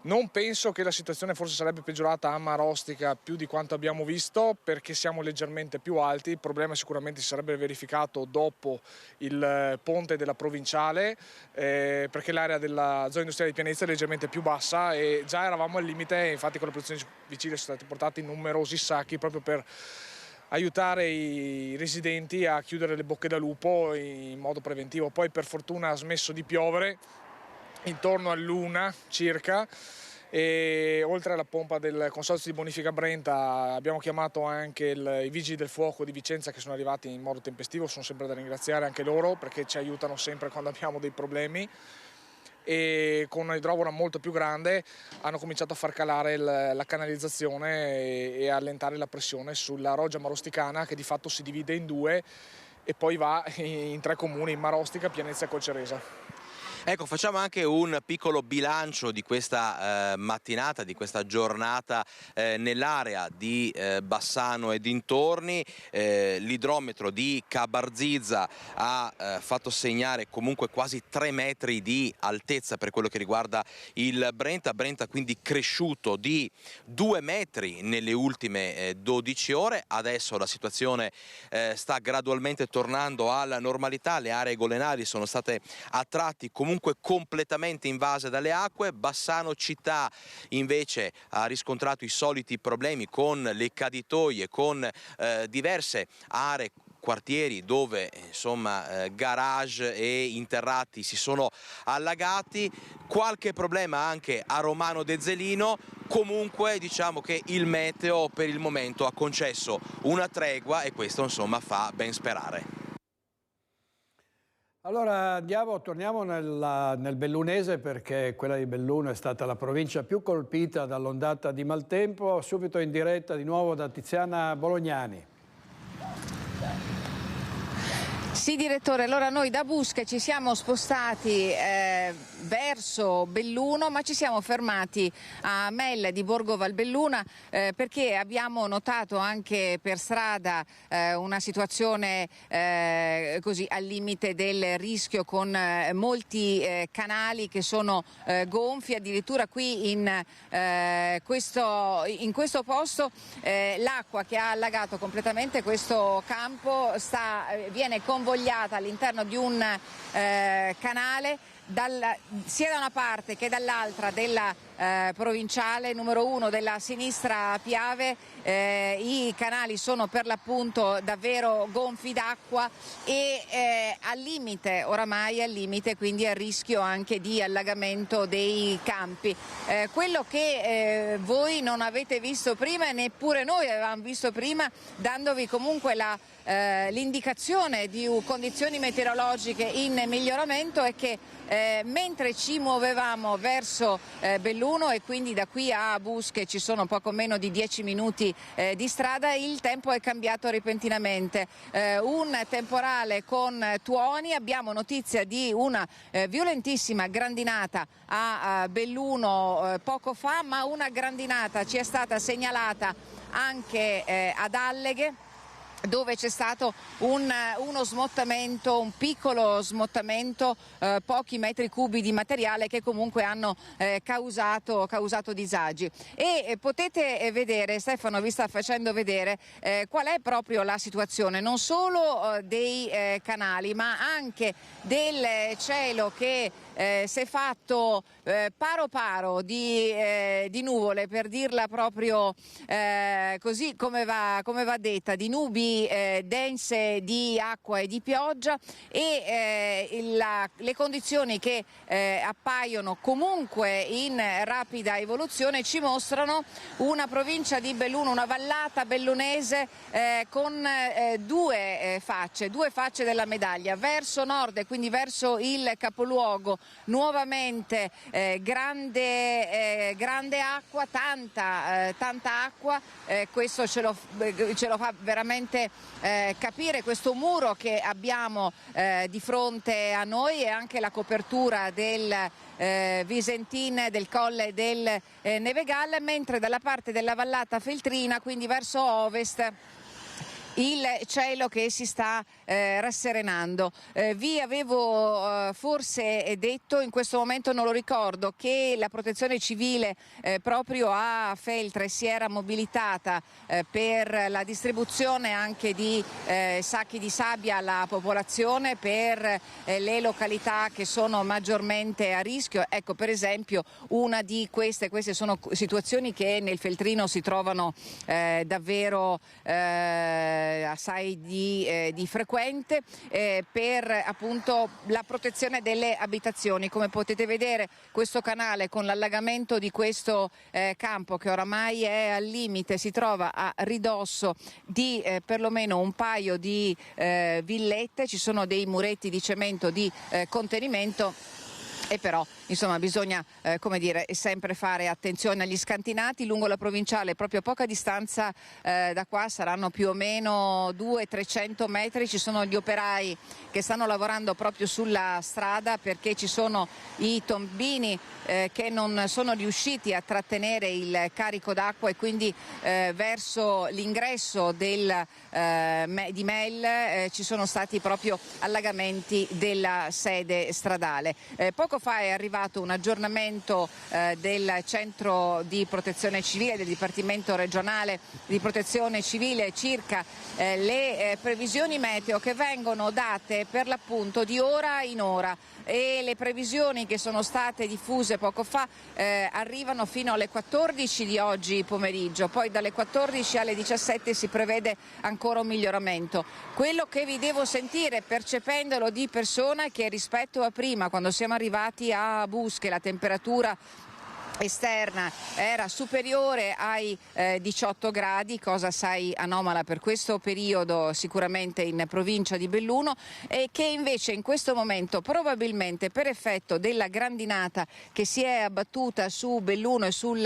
Non penso che la situazione forse sarebbe peggiorata a Marostica più di quanto abbiamo visto, perché siamo leggermente più alti. Il problema sicuramente si sarebbe verificato dopo il ponte della provinciale, perché l'area della zona industriale di Pianezza è leggermente più bassa e già eravamo al limite. Infatti con la protezione civile sono stati portati numerosi sacchi proprio per aiutare i residenti a chiudere le bocche da lupo in modo preventivo. Poi per fortuna ha smesso di piovere intorno all'1 circa, e oltre alla pompa del consorzio di bonifica Brenta abbiamo chiamato anche i vigili del fuoco di Vicenza, che sono arrivati in modo tempestivo. Sono sempre da ringraziare anche loro, perché ci aiutano sempre quando abbiamo dei problemi. e con un'idrovora molto più grande hanno cominciato a far calare la canalizzazione e allentare la pressione sulla Roggia Marosticana, che di fatto si divide in due e poi va in 3 comuni, Marostica, Pianezza e Colceresa. Ecco, facciamo anche un piccolo bilancio di questa mattinata, di questa giornata nell'area di Bassano e dintorni. L'idrometro di Cabarzizza ha fatto segnare comunque quasi 3 metri di altezza per quello che riguarda il Brenta. Brenta quindi cresciuto di 2 metri nelle ultime 12 ore. Adesso la situazione sta gradualmente tornando alla normalità, le aree golenali sono state a tratti comunque completamente invase dalle acque. Bassano città invece ha riscontrato i soliti problemi con le caditoie, con diverse aree, quartieri dove insomma garage e interrati si sono allagati. Qualche problema anche a Romano de Zelino. Comunque diciamo che il meteo per il momento ha concesso una tregua e questo insomma fa ben sperare. Allora torniamo nel bellunese, perché quella di Belluno è stata la provincia più colpita dall'ondata di maltempo. Subito in diretta di nuovo da Tiziana Bolognani. Sì, direttore, allora noi da Busche ci siamo spostati verso Belluno, ma ci siamo fermati a Melle di Borgo Valbelluna perché abbiamo notato anche per strada una situazione così al limite del rischio, con molti canali che sono gonfi. Addirittura qui in questo posto l'acqua che ha allagato completamente questo campo viene convogliata all'interno di un canale sia da una parte che dall'altra della provinciale numero 1 della sinistra Piave. I canali sono per l'appunto davvero gonfi d'acqua e oramai al limite, quindi a rischio anche di allagamento dei campi. Quello che voi non avete visto prima e neppure noi avevamo visto prima, dandovi comunque l'indicazione di condizioni meteorologiche in miglioramento, è che mentre ci muovevamo verso Belluno, e quindi da qui a Busche ci sono poco meno di 10 minuti di strada, il tempo è cambiato repentinamente. Un temporale con tuoni, abbiamo notizia di una violentissima grandinata a Belluno poco fa, ma una grandinata ci è stata segnalata anche ad Alleghe, dove c'è stato uno smottamento, un piccolo smottamento, pochi metri cubi di materiale che comunque hanno causato disagi. E potete vedere, Stefano vi sta facendo vedere qual è proprio la situazione, non solo dei canali, ma anche del cielo che si è fatto paro di nuvole, per dirla proprio così come va detta, di nubi dense di acqua e di pioggia, e le condizioni che appaiono comunque in rapida evoluzione ci mostrano una provincia di Belluno, una vallata bellunese con due facce della medaglia. Verso nord, e quindi verso il capoluogo, nuovamente grande acqua, tanta acqua. Questo ce lo fa veramente capire questo muro che abbiamo di fronte a noi, e anche la copertura del Visentin, del colle del Nevegal, mentre dalla parte della vallata feltrina, quindi verso ovest, il cielo che si sta rasserenando. Vi avevo forse detto, in questo momento non lo ricordo, che la protezione civile proprio a Feltre si era mobilitata per la distribuzione anche di sacchi di sabbia alla popolazione per le località che sono maggiormente a rischio. Ecco, per esempio, una di queste sono situazioni che nel Feltrino si trovano davvero assai di frequente, per appunto la protezione delle abitazioni. Come potete vedere, questo canale, con l'allagamento di questo campo che oramai è al limite, si trova a ridosso di perlomeno un paio di villette. Ci sono dei muretti di cemento di contenimento E però insomma bisogna come dire sempre fare attenzione agli scantinati. Lungo la provinciale, proprio a poca distanza da qua, saranno più o meno 200-300 metri, ci sono gli operai che stanno lavorando proprio sulla strada perché ci sono i tombini che non sono riusciti a trattenere il carico d'acqua e quindi verso l'ingresso di Mel ci sono stati proprio allagamenti della sede stradale. Poco fa è arrivato un aggiornamento del centro di protezione civile, del Dipartimento regionale di protezione civile circa le previsioni meteo che vengono date per l'appunto di ora in ora, e le previsioni che sono state diffuse poco fa arrivano fino alle 14 di oggi pomeriggio, poi dalle 14 alle 17 si prevede ancora un miglioramento. Quello che vi devo sentire percependolo di persona è che rispetto a prima, quando siamo arrivati a Busche, la temperatura esterna era superiore ai 18 gradi, cosa assai anomala per questo periodo sicuramente in provincia di Belluno, e che invece in questo momento probabilmente per effetto della grandinata che si è abbattuta su Belluno e sul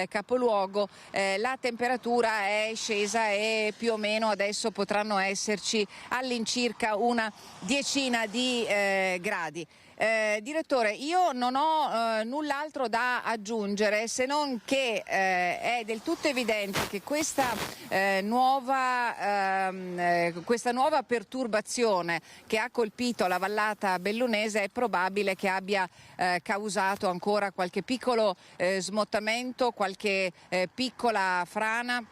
capoluogo la temperatura è scesa e più o meno adesso potranno esserci all'incirca una decina di gradi. Direttore, io non ho null'altro da aggiungere se non che è del tutto evidente che questa nuova perturbazione che ha colpito la vallata bellunese è probabile che abbia causato ancora qualche piccolo smottamento, qualche piccola frana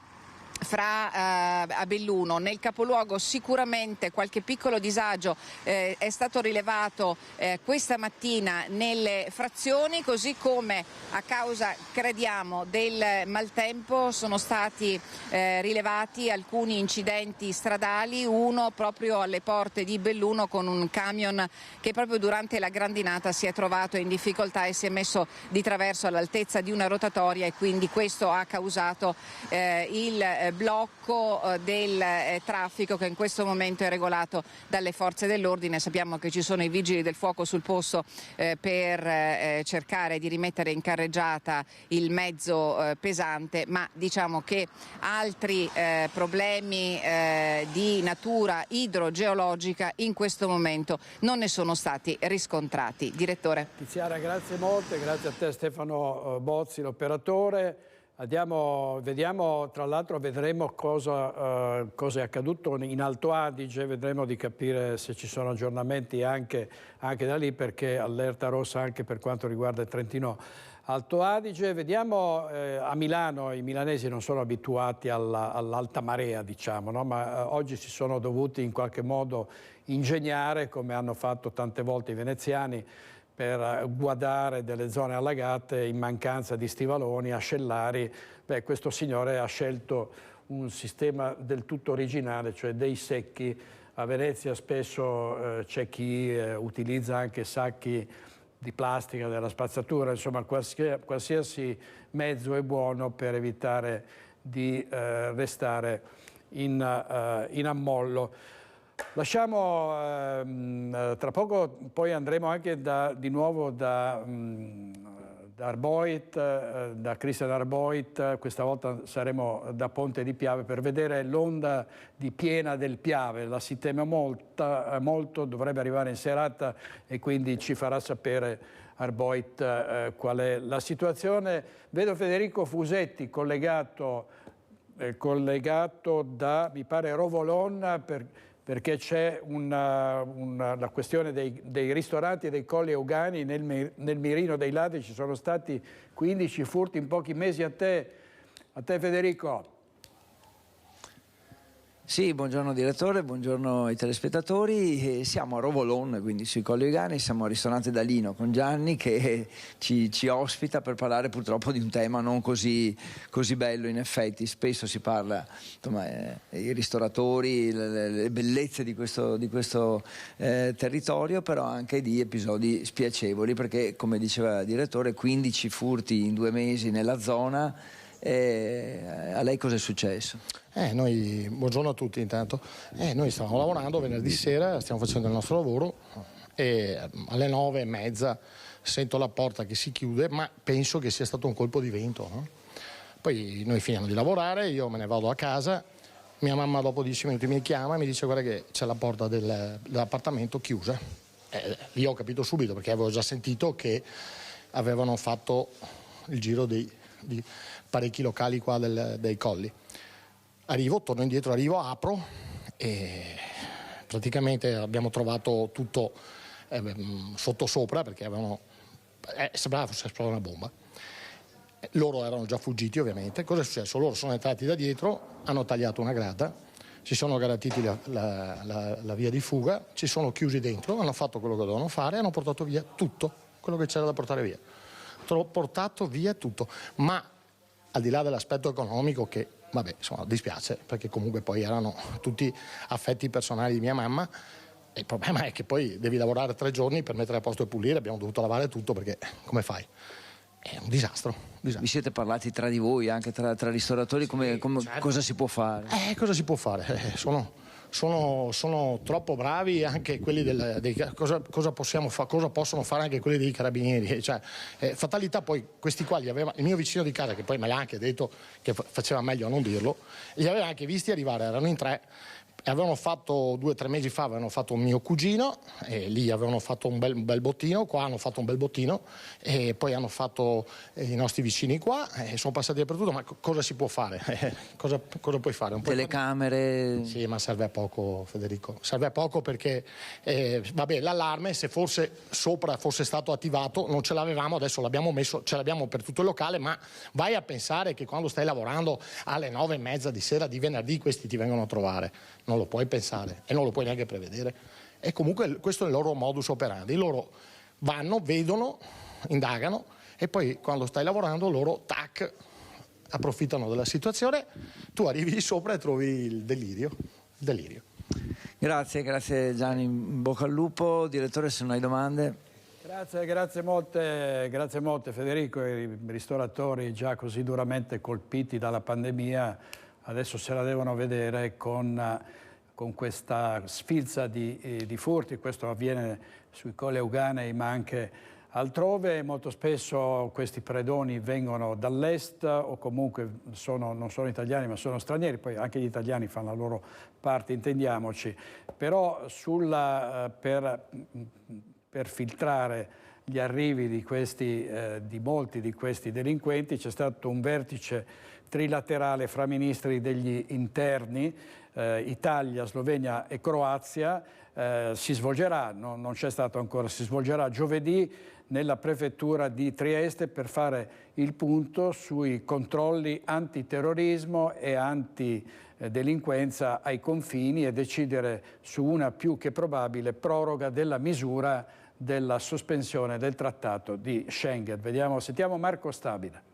a Belluno. Nel capoluogo sicuramente qualche piccolo disagio è stato rilevato questa mattina nelle frazioni, così come a causa, crediamo, del maltempo sono stati rilevati alcuni incidenti stradali, uno proprio alle porte di Belluno con un camion che proprio durante la grandinata si è trovato in difficoltà e si è messo di traverso all'altezza di una rotatoria, e quindi questo ha causato il blocco del traffico che in questo momento è regolato dalle forze dell'ordine. Sappiamo che ci sono i vigili del fuoco sul posto per cercare di rimettere in carreggiata il mezzo pesante, ma diciamo che altri problemi di natura idrogeologica in questo momento non ne sono stati riscontrati. Direttore. Tiziana, grazie molte, grazie a te Stefano Bozzi, l'operatore. Vediamo, tra l'altro vedremo cosa è accaduto in Alto Adige, vedremo di capire se ci sono aggiornamenti anche da lì, perché allerta rossa anche per quanto riguarda il Trentino Alto Adige. Vediamo a Milano, i milanesi non sono abituati all'alta marea, diciamo, no? Ma oggi si sono dovuti in qualche modo ingegnare, come hanno fatto tante volte i veneziani, per guardare delle zone allagate in mancanza di stivaloni, ascellari. Questo signore ha scelto un sistema del tutto originale, cioè dei secchi. A Venezia spesso c'è chi utilizza anche sacchi di plastica della spazzatura, insomma qualsiasi mezzo è buono per evitare di restare in ammollo. Lasciamo, tra poco poi andremo anche di nuovo da Arboit, da Cristian Arboit, questa volta saremo da Ponte di Piave per vedere l'onda di piena del Piave, la si teme molto, dovrebbe arrivare in serata e quindi ci farà sapere Arboit qual è la situazione. Vedo Federico Fusetti collegato da, mi pare, Rovolon, perché c'è la questione dei ristoranti e dei colli euganei. Nel mirino dei ladri ci sono stati 15 furti in pochi mesi. A te Federico. Sì, buongiorno direttore, buongiorno ai telespettatori. Siamo a Rovolon, quindi sui Colli Euganei, siamo al ristorante Dalino con Gianni che ci ospita per parlare purtroppo di un tema non così bello. In effetti spesso si parla, insomma, i ristoratori, le bellezze di questo territorio, però anche di episodi spiacevoli, perché come diceva il direttore 15 furti in 2 mesi nella zona. A lei cosa è successo? Buongiorno a tutti intanto. Noi stavamo lavorando venerdì sera, stiamo facendo il nostro lavoro e alle 9:30 sento la porta che si chiude, ma penso che sia stato un colpo di vento, no? Poi noi finiamo di lavorare, io me ne vado a casa, mia mamma dopo 10 minuti mi chiama e mi dice: guarda che c'è la porta dell'appartamento chiusa. Lì ho capito subito, perché avevo già sentito che avevano fatto il giro di parecchi locali qua dei colli. Torno indietro, apro e praticamente abbiamo trovato tutto sottosopra, perché sembrava fosse esplosa una bomba. Loro erano già fuggiti, ovviamente. Cosa è successo? Loro sono entrati da dietro, hanno tagliato una grata, si sono garantiti la via di fuga, ci sono chiusi dentro, hanno fatto quello che dovevano fare, hanno portato via tutto quello che c'era da portare via. Portato via tutto, ma al di là dell'aspetto economico, che vabbè, insomma, dispiace, perché comunque poi erano tutti affetti personali di mia mamma. Il problema è che poi devi lavorare 3 giorni per mettere a posto e pulire, abbiamo dovuto lavare tutto, perché come fai? È un disastro. Vi siete parlati tra di voi, anche tra ristoratori, certo. Cosa si può fare? Cosa si può fare? Sono troppo bravi anche quelli cosa possono fare anche quelli dei carabinieri. Cioè, fatalità, poi questi qua il mio vicino di casa, che poi me l'ha anche detto che faceva meglio a non dirlo, li aveva anche visti arrivare, erano in 3. Avevano fatto 2 o 3 mesi fa, avevano fatto un mio cugino, e lì avevano fatto un bel bottino, qua hanno fatto un bel bottino, e poi hanno fatto i nostri vicini qua, e sono passati dappertutto. Ma cosa si può fare? Cosa puoi fare? Telecamere? Sì, ma serve a poco, Federico, serve a poco, perché l'allarme, se forse sopra fosse stato attivato, non ce l'avevamo, adesso l'abbiamo messo, ce l'abbiamo per tutto il locale, ma vai a pensare che quando stai lavorando alle 9:30 di sera di venerdì questi ti vengono a trovare. Non lo puoi pensare e non lo puoi neanche prevedere. E comunque questo è il loro modus operandi. Loro vanno, vedono, indagano, e poi quando stai lavorando loro, tac, approfittano della situazione. Tu arrivi lì sopra e trovi il delirio. Grazie Gianni, in bocca al lupo. Direttore, se non hai domande. Grazie molte Federico. I ristoratori già così duramente colpiti dalla pandemia adesso se la devono vedere con questa sfilza di furti. Questo avviene sui Colli Euganei, ma anche altrove. Molto spesso questi predoni vengono dall'est, o comunque non sono italiani ma sono stranieri. Poi anche gli italiani fanno la loro parte, intendiamoci. Però per filtrare gli arrivi di molti di questi delinquenti c'è stato un vertice trilaterale fra ministri degli interni, Italia, Slovenia e Croazia. Si svolgerà, non c'è stato ancora, si svolgerà giovedì nella prefettura di Trieste per fare il punto sui controlli antiterrorismo e antidelinquenza ai confini e decidere su una più che probabile proroga della misura della sospensione del trattato di Schengen. Sentiamo Marco Stabile.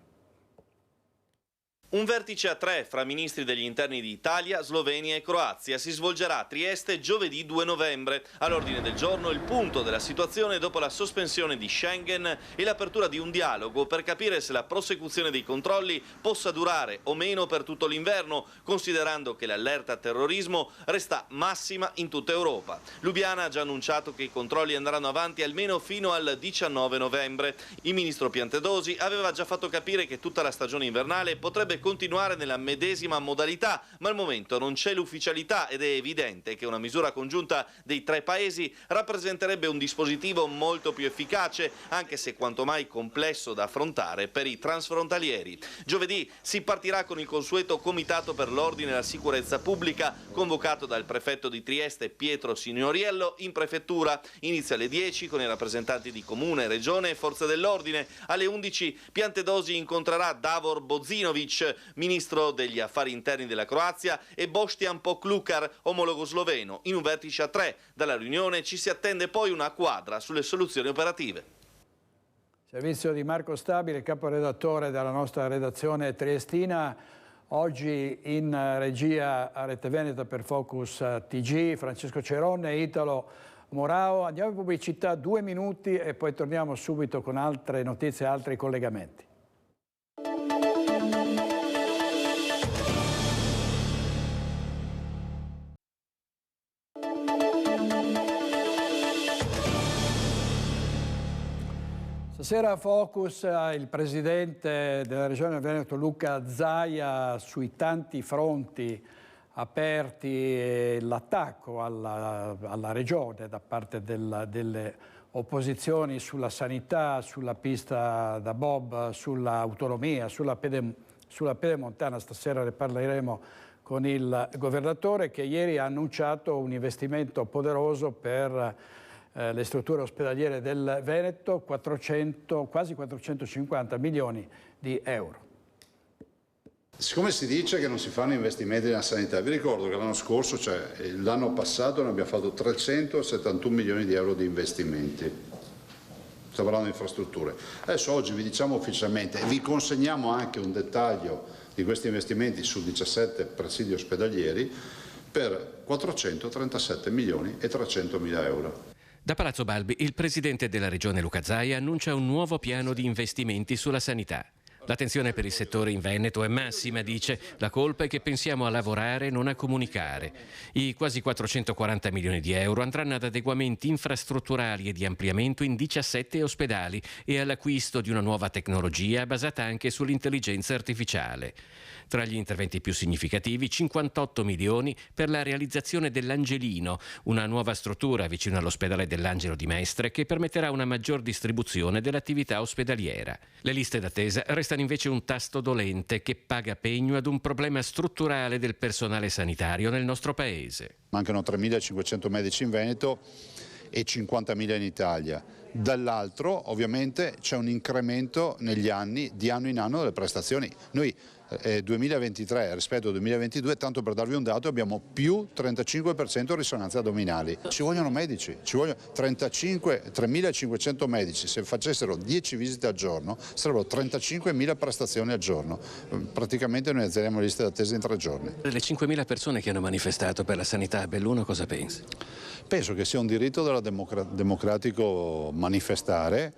Un vertice a 3 fra ministri degli interni di Italia, Slovenia e Croazia si svolgerà a Trieste giovedì 2 novembre. All'ordine del giorno il punto della situazione dopo la sospensione di Schengen e l'apertura di un dialogo per capire se la prosecuzione dei controlli possa durare o meno per tutto l'inverno, considerando che l'allerta terrorismo resta massima in tutta Europa. Lubiana ha già annunciato che i controlli andranno avanti almeno fino al 19 novembre. Il ministro Piantedosi aveva già fatto capire che tutta la stagione invernale potrebbe continuare nella medesima modalità, ma al momento non c'è l'ufficialità ed è evidente che una misura congiunta dei 3 paesi rappresenterebbe un dispositivo molto più efficace, anche se quanto mai complesso da affrontare per i transfrontalieri. Giovedì si partirà con il consueto Comitato per l'Ordine e la Sicurezza Pubblica, convocato dal prefetto di Trieste Pietro Signoriello in prefettura. Inizia alle 10 con i rappresentanti di Comune, Regione e Forze dell'Ordine. Alle 11 Piantedosi incontrerà Davor Bozinovic, ministro degli affari interni della Croazia, e Boštjan Poklukar, omologo sloveno, in un vertice a 3. Dalla riunione ci si attende poi una quadra sulle soluzioni operative. Servizio di Marco Stabile, caporedattore della nostra redazione triestina. Oggi in regia a Rete Veneta per Focus TG, Francesco Ceronne e Italo Morao. Andiamo in pubblicità, 2 minuti e poi torniamo subito con altre notizie e altri collegamenti. Stasera a Focus il presidente della Regione Veneto Luca Zaia sui tanti fronti aperti e l'attacco alla Regione da parte delle opposizioni sulla sanità, sulla pista da bob, sull'autonomia, sulla pedemontana. Stasera ne parleremo con il governatore che ieri ha annunciato un investimento poderoso per le strutture ospedaliere del Veneto, quasi 450 milioni di euro. Siccome si dice che non si fanno investimenti nella sanità, vi ricordo che l'anno scorso, cioè l'anno passato, noi abbiamo fatto 371 milioni di euro di investimenti. Stiamo parlando di infrastrutture. Adesso oggi vi diciamo ufficialmente e vi consegniamo anche un dettaglio di questi investimenti su 17 presidi ospedalieri per 437 milioni e 300 mila euro. Da Palazzo Balbi il presidente della Regione Luca Zaia annuncia un nuovo piano di investimenti sulla sanità. L'attenzione per il settore in Veneto è massima, dice. La colpa è che pensiamo a lavorare e non a comunicare. I quasi 440 milioni di euro andranno ad adeguamenti infrastrutturali e di ampliamento in 17 ospedali e all'acquisto di una nuova tecnologia basata anche sull'intelligenza artificiale. Tra gli interventi più significativi, 58 milioni per la realizzazione dell'Angelino, una nuova struttura vicino all'ospedale dell'Angelo di Mestre che permetterà una maggior distribuzione dell'attività ospedaliera. Le liste d'attesa restano invece un tasto dolente che paga pegno ad un problema strutturale del personale sanitario nel nostro paese. Mancano 3.500 medici in Veneto e 50.000 in Italia. Dall'altro, ovviamente, c'è un incremento negli anni, di anno in anno, delle prestazioni. Noi 2023 rispetto al 2022, tanto per darvi un dato, abbiamo più 35% risonanze addominali. Ci vogliono medici, ci vogliono 3.500 medici. Se facessero 10 visite al giorno sarebbero 35.000 prestazioni al giorno. Praticamente noi azzeriamo le liste d'attesa in 3 giorni. Le 5.000 persone che hanno manifestato per la sanità a Belluno, cosa pensi? Penso che sia un diritto democratico manifestare.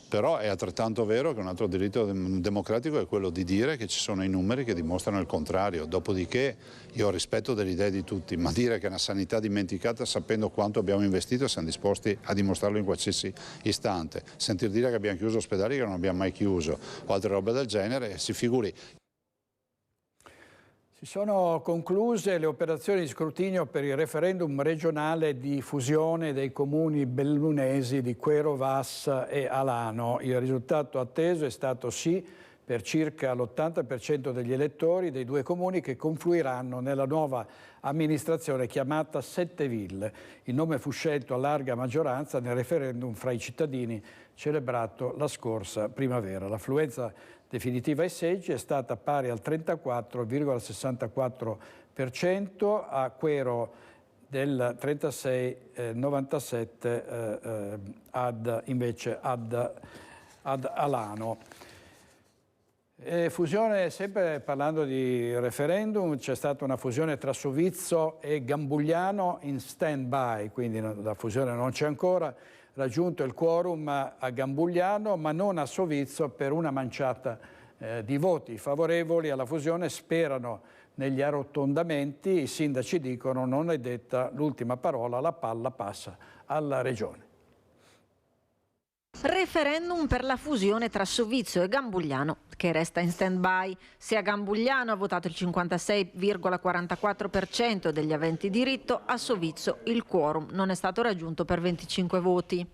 Però è altrettanto vero che un altro diritto democratico è quello di dire che ci sono i numeri che dimostrano il contrario. Dopodiché io ho rispetto delle idee di tutti, ma dire che è una sanità dimenticata sapendo quanto abbiamo investito siamo disposti a dimostrarlo in qualsiasi istante. Sentir dire che abbiamo chiuso ospedali che non abbiamo mai chiuso o altre robe del genere, si figuri. Si sono concluse le operazioni di scrutinio per il referendum regionale di fusione dei comuni bellunesi di Quero, Vas e Alano. Il risultato atteso è stato sì per circa l'80% degli elettori dei 2 comuni che confluiranno nella nuova amministrazione chiamata Sette Ville. Il nome fu scelto a larga maggioranza nel referendum fra i cittadini celebrato la scorsa primavera. L'affluenza definitiva ai seggi è stata pari al 34,64%, a Quero del 36,97% invece ad Alano. Fusione, sempre parlando di referendum, c'è stata una fusione tra Sovizzo e Gambugliano in stand-by, quindi la fusione non c'è ancora. Raggiunto il quorum a Gambugliano ma non a Sovizzo per una manciata di voti. Favorevoli alla fusione sperano negli arrotondamenti, i sindaci dicono non è detta l'ultima parola, la palla passa alla Regione. Referendum per la fusione tra Sovizzo e Gambugliano, che resta in stand-by. Se a Gambugliano ha votato il 56,44% degli aventi diritto, a Sovizzo il quorum non è stato raggiunto per 25 voti.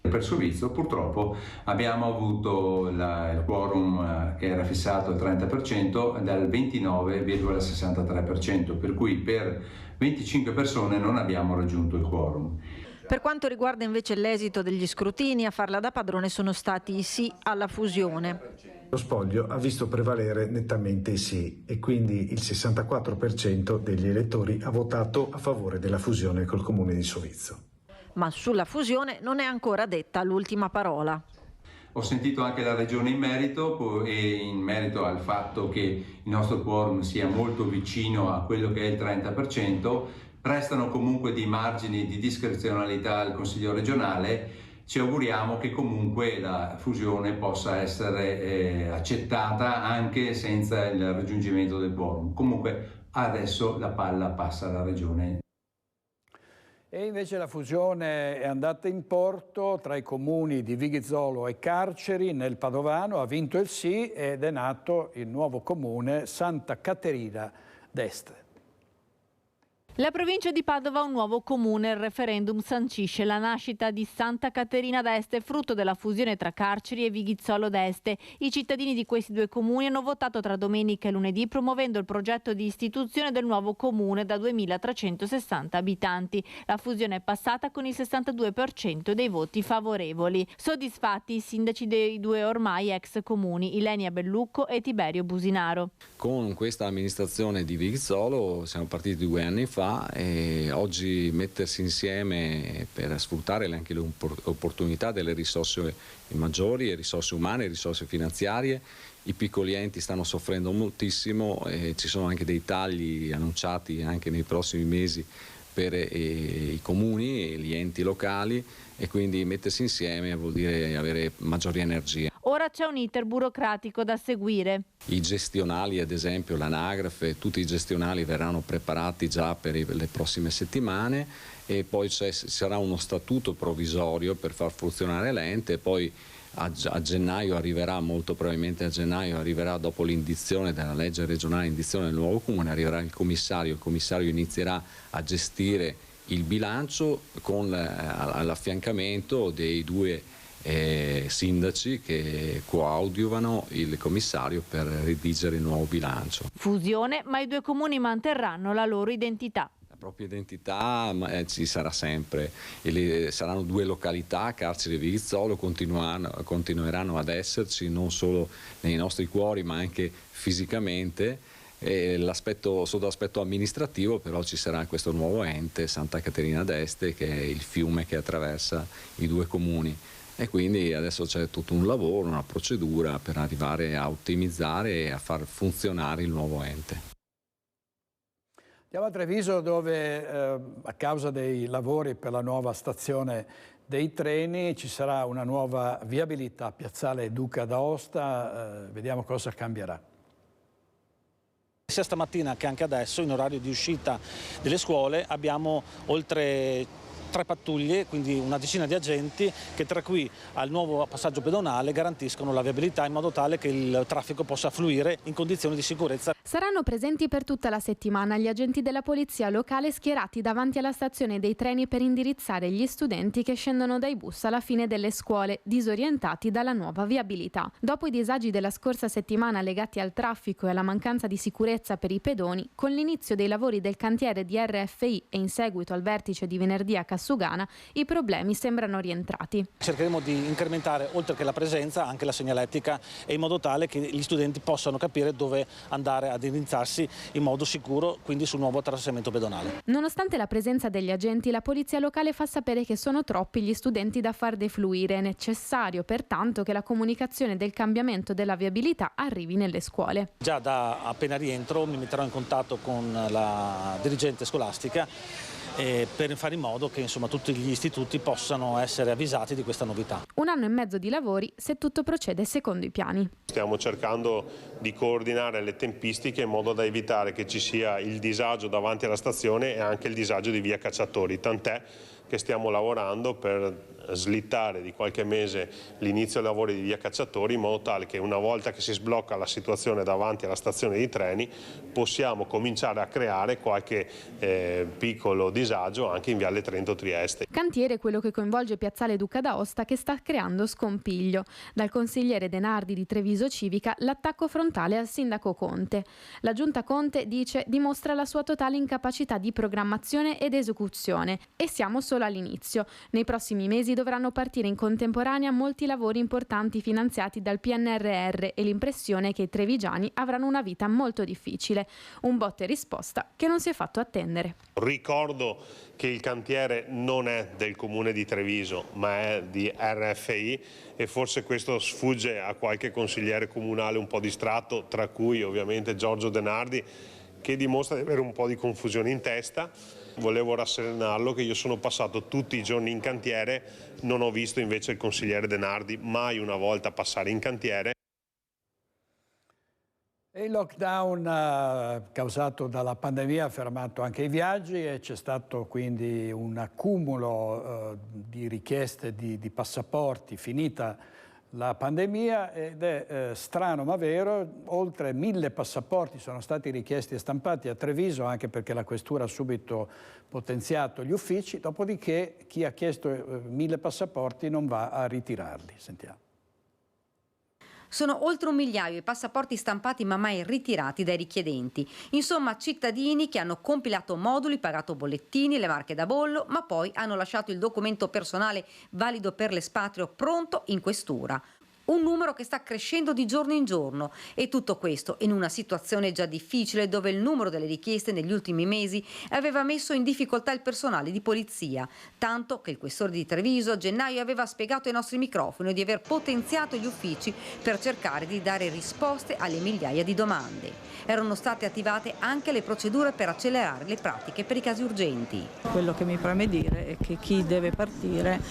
Per Sovizzo purtroppo abbiamo avuto il quorum che era fissato al 30% dal 29,63%, per cui per 25 persone non abbiamo raggiunto il quorum. Per quanto riguarda invece l'esito degli scrutini, a farla da padrone sono stati i sì alla fusione. Lo spoglio ha visto prevalere nettamente i sì e quindi il 64% degli elettori ha votato a favore della fusione col comune di Sovizzo. Ma sulla fusione non è ancora detta l'ultima parola. Ho sentito anche la Regione in merito e in merito al fatto che il nostro quorum sia molto vicino a quello che è il 30%, restano comunque dei margini di discrezionalità al Consiglio regionale. Ci auguriamo che comunque la fusione possa essere accettata anche senza il raggiungimento del quorum. Comunque adesso la palla passa alla Regione. E invece la fusione è andata in porto tra i comuni di Vighizzolo e Carceri nel Padovano, ha vinto il sì ed è nato il nuovo comune Santa Caterina d'Este. La provincia di Padova ha un nuovo comune. Il referendum sancisce la nascita di Santa Caterina d'Este, frutto della fusione tra Carceri e Vighizzolo d'Este. I cittadini di questi due comuni hanno votato tra domenica e lunedì promuovendo il progetto di istituzione del nuovo comune da 2.360 abitanti. La fusione è passata con il 62% dei voti favorevoli. Soddisfatti i sindaci dei due ormai ex comuni, Ilenia Bellucco e Tiberio Businaro. Con questa amministrazione di Vighizzolo siamo partiti 2 anni fa e oggi mettersi insieme per sfruttare anche le opportunità delle risorse maggiori, risorse umane, risorse finanziarie. I piccoli enti stanno soffrendo moltissimo e ci sono anche dei tagli annunciati anche nei prossimi mesi per i comuni e gli enti locali, e quindi mettersi insieme vuol dire avere maggiori energie. Ora c'è un iter burocratico da seguire. I gestionali, ad esempio l'anagrafe, tutti i gestionali verranno preparati già per le prossime settimane e poi sarà uno statuto provvisorio per far funzionare l'ente e poi a gennaio arriverà, molto probabilmente a gennaio arriverà, dopo l'indizione della legge regionale, indizione del nuovo comune, arriverà il commissario inizierà a gestire il bilancio con l'affiancamento dei due sindaci che coadiuvano il commissario per redigere il nuovo bilancio. Fusione, ma i due comuni manterranno la loro identità. La propria identità ci sarà sempre, saranno due località, Carceri e Vighizzolo, continueranno ad esserci non solo nei nostri cuori ma anche fisicamente. Sotto l'aspetto amministrativo però ci sarà questo nuovo ente, Santa Caterina d'Este, che è il fiume che attraversa i due comuni. E quindi adesso c'è tutto un lavoro, una procedura per arrivare a ottimizzare e a far funzionare il nuovo ente. Andiamo a Treviso dove a causa dei lavori per la nuova stazione dei treni ci sarà una nuova viabilità, piazzale Duca d'Aosta, vediamo cosa cambierà. Sia stamattina che anche adesso in orario di uscita delle scuole abbiamo oltre 3 pattuglie, quindi una decina di agenti che tra qui al nuovo passaggio pedonale garantiscono la viabilità in modo tale che il traffico possa fluire in condizioni di sicurezza. Saranno presenti per tutta la settimana gli agenti della polizia locale schierati davanti alla stazione dei treni per indirizzare gli studenti che scendono dai bus alla fine delle scuole, disorientati dalla nuova viabilità. Dopo i disagi della scorsa settimana legati al traffico e alla mancanza di sicurezza per i pedoni, con l'inizio dei lavori del cantiere di RFI e in seguito al vertice di venerdì a Cassugana, i problemi sembrano rientrati. Cercheremo di incrementare, oltre che la presenza, anche la segnaletica, e in modo tale che gli studenti possano capire dove andare ad indirizzarsi in modo sicuro, quindi sul nuovo tracciamento pedonale. Nonostante la presenza degli agenti, la polizia locale fa sapere che sono troppi gli studenti da far defluire. È necessario pertanto che la comunicazione del cambiamento della viabilità arrivi nelle scuole. Già da appena rientro mi metterò in contatto con la dirigente scolastica per fare in modo che tutti gli istituti possano essere avvisati di questa novità. 1 anno e mezzo di lavori se tutto procede secondo i piani. Stiamo cercando di coordinare le tempistiche in modo da evitare che ci sia il disagio davanti alla stazione e anche il disagio di via Cacciatori, tant'è che stiamo lavorando per slittare di qualche mese l'inizio dei lavori di via Cacciatori in modo tale che una volta che si sblocca la situazione davanti alla stazione dei treni possiamo cominciare a creare qualche piccolo disagio anche in viale Trento-Trieste. Cantiere quello che coinvolge piazzale Duca d'Aosta che sta creando scompiglio. Dal consigliere Denardi di Treviso Civica l'attacco frontale al sindaco Conte. La giunta Conte dice dimostra la sua totale incapacità di programmazione ed esecuzione e siamo solo all'inizio. Nei prossimi mesi dovranno partire in contemporanea molti lavori importanti finanziati dal PNRR e l'impressione che i trevigiani avranno una vita molto difficile. Un botta e risposta che non si è fatto attendere. Ricordo che il cantiere non è del comune di Treviso ma è di RFI e forse questo sfugge a qualche consigliere comunale un po' distratto, tra cui ovviamente Giorgio Denardi, che dimostra di avere un po' di confusione in testa. Volevo rasserenarlo che io sono passato tutti i giorni in cantiere, non ho visto invece il consigliere Denardi mai una volta passare in cantiere. E Il lockdown causato dalla pandemia ha fermato anche i viaggi e c'è stato quindi un accumulo di richieste di passaporti finita la pandemia, ed è strano ma vero, oltre 1000 passaporti sono stati richiesti e stampati a Treviso, anche perché la questura ha subito potenziato gli uffici, dopodiché chi ha chiesto 1000 passaporti non va a ritirarli. Sentiamo. Sono oltre 1 migliaio i passaporti stampati ma mai ritirati dai richiedenti. Insomma, cittadini che hanno compilato moduli, pagato bollettini, le marche da bollo, ma poi hanno lasciato il documento personale valido per l'espatrio pronto in questura. Un numero che sta crescendo di giorno in giorno, e tutto questo in una situazione già difficile, dove il numero delle richieste negli ultimi mesi aveva messo in difficoltà il personale di polizia, tanto che il questore di Treviso a gennaio aveva spiegato ai nostri microfoni di aver potenziato gli uffici per cercare di dare risposte alle migliaia di domande. Erano state attivate anche le procedure per accelerare le pratiche per i casi urgenti. Quello che mi preme dire è che chi deve partire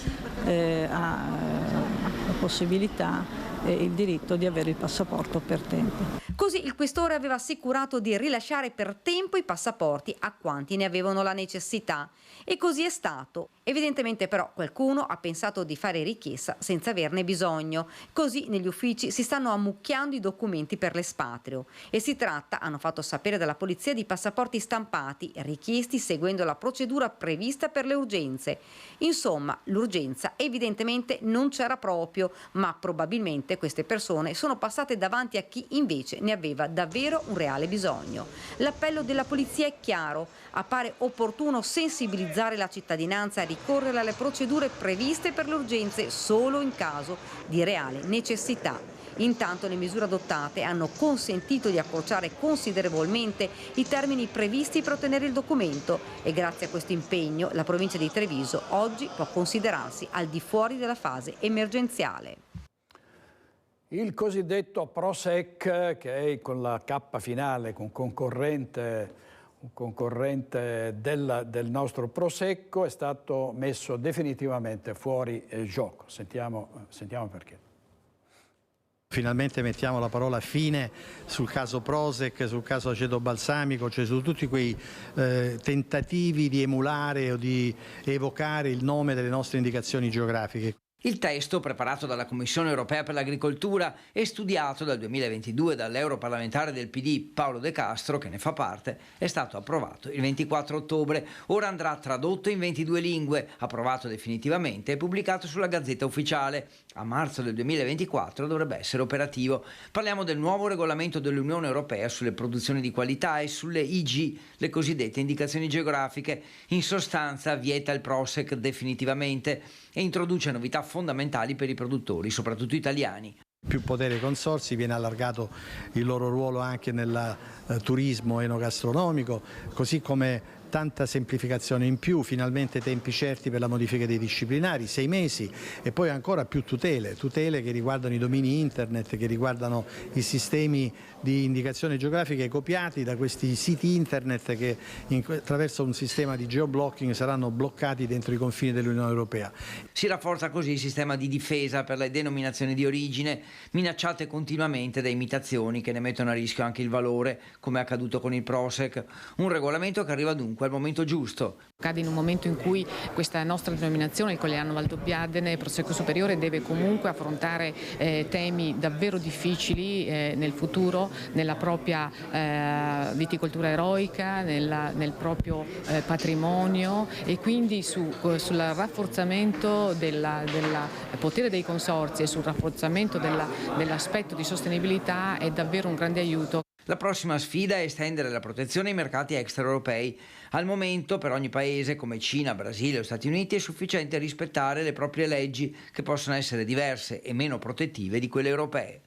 ha la possibilità e il diritto di avere il passaporto per tempo. Così il questore aveva assicurato di rilasciare per tempo i passaporti a quanti ne avevano la necessità, e così è stato. Evidentemente però qualcuno ha pensato di fare richiesta senza averne bisogno. Così negli uffici si stanno ammucchiando i documenti per l'espatrio, e si tratta, hanno fatto sapere dalla polizia, di passaporti stampati richiesti seguendo la procedura prevista per le urgenze. Insomma, l'urgenza evidentemente non c'era proprio, ma probabilmente queste persone sono passate davanti a chi invece ne aveva davvero un reale bisogno. L'appello della polizia è chiaro: appare opportuno sensibilizzare la cittadinanza a ricorrere alle procedure previste per le urgenze solo in caso di reale necessità. Intanto le misure adottate hanno consentito di accorciare considerevolmente i termini previsti per ottenere il documento, e grazie a questo impegno la provincia di Treviso oggi può considerarsi al di fuori della fase emergenziale. Il cosiddetto Prosec, che è con la K finale, con un concorrente del nostro Prosecco, è stato messo definitivamente fuori gioco. Sentiamo perché. Finalmente mettiamo la parola fine sul caso Prosec, sul caso aceto balsamico, cioè su tutti quei tentativi di emulare o di evocare il nome delle nostre indicazioni geografiche. Il testo, preparato dalla Commissione Europea per l'Agricoltura e studiato dal 2022 dall'europarlamentare del PD Paolo De Castro, che ne fa parte, è stato approvato il 24 ottobre. Ora andrà tradotto in 22 lingue, approvato definitivamente e pubblicato sulla Gazzetta Ufficiale. A marzo del 2024 dovrebbe essere operativo. Parliamo del nuovo regolamento dell'Unione Europea sulle produzioni di qualità e sulle IG, le cosiddette indicazioni geografiche. In sostanza vieta il Prosec definitivamente e introduce novità fondamentali per i produttori, soprattutto italiani. Più potere ai consorzi, viene allargato il loro ruolo anche nel turismo enogastronomico, così come tanta semplificazione in più, finalmente tempi certi per la modifica dei disciplinari, 6 mesi, e poi ancora più tutele che riguardano i domini internet, che riguardano i sistemi di indicazione geografiche copiati da questi siti internet che attraverso un sistema di geoblocking saranno bloccati dentro i confini dell'Unione Europea. Si rafforza così il sistema di difesa per le denominazioni di origine, minacciate continuamente da imitazioni che ne mettono a rischio anche il valore, come è accaduto con il Prosec. Un regolamento che arriva dunque al momento giusto. Accade in un momento in cui questa nostra denominazione, il Colleano Valdobbiadene, Prosecco Superiore, deve comunque affrontare temi davvero difficili nel futuro, nella propria viticoltura eroica, nel proprio patrimonio, e quindi sul rafforzamento del potere dei consorzi e sul rafforzamento dell'aspetto di sostenibilità è davvero un grande aiuto. La prossima sfida è estendere la protezione ai mercati extraeuropei. Al momento per ogni paese come Cina, Brasile o Stati Uniti è sufficiente rispettare le proprie leggi, che possono essere diverse e meno protettive di quelle europee.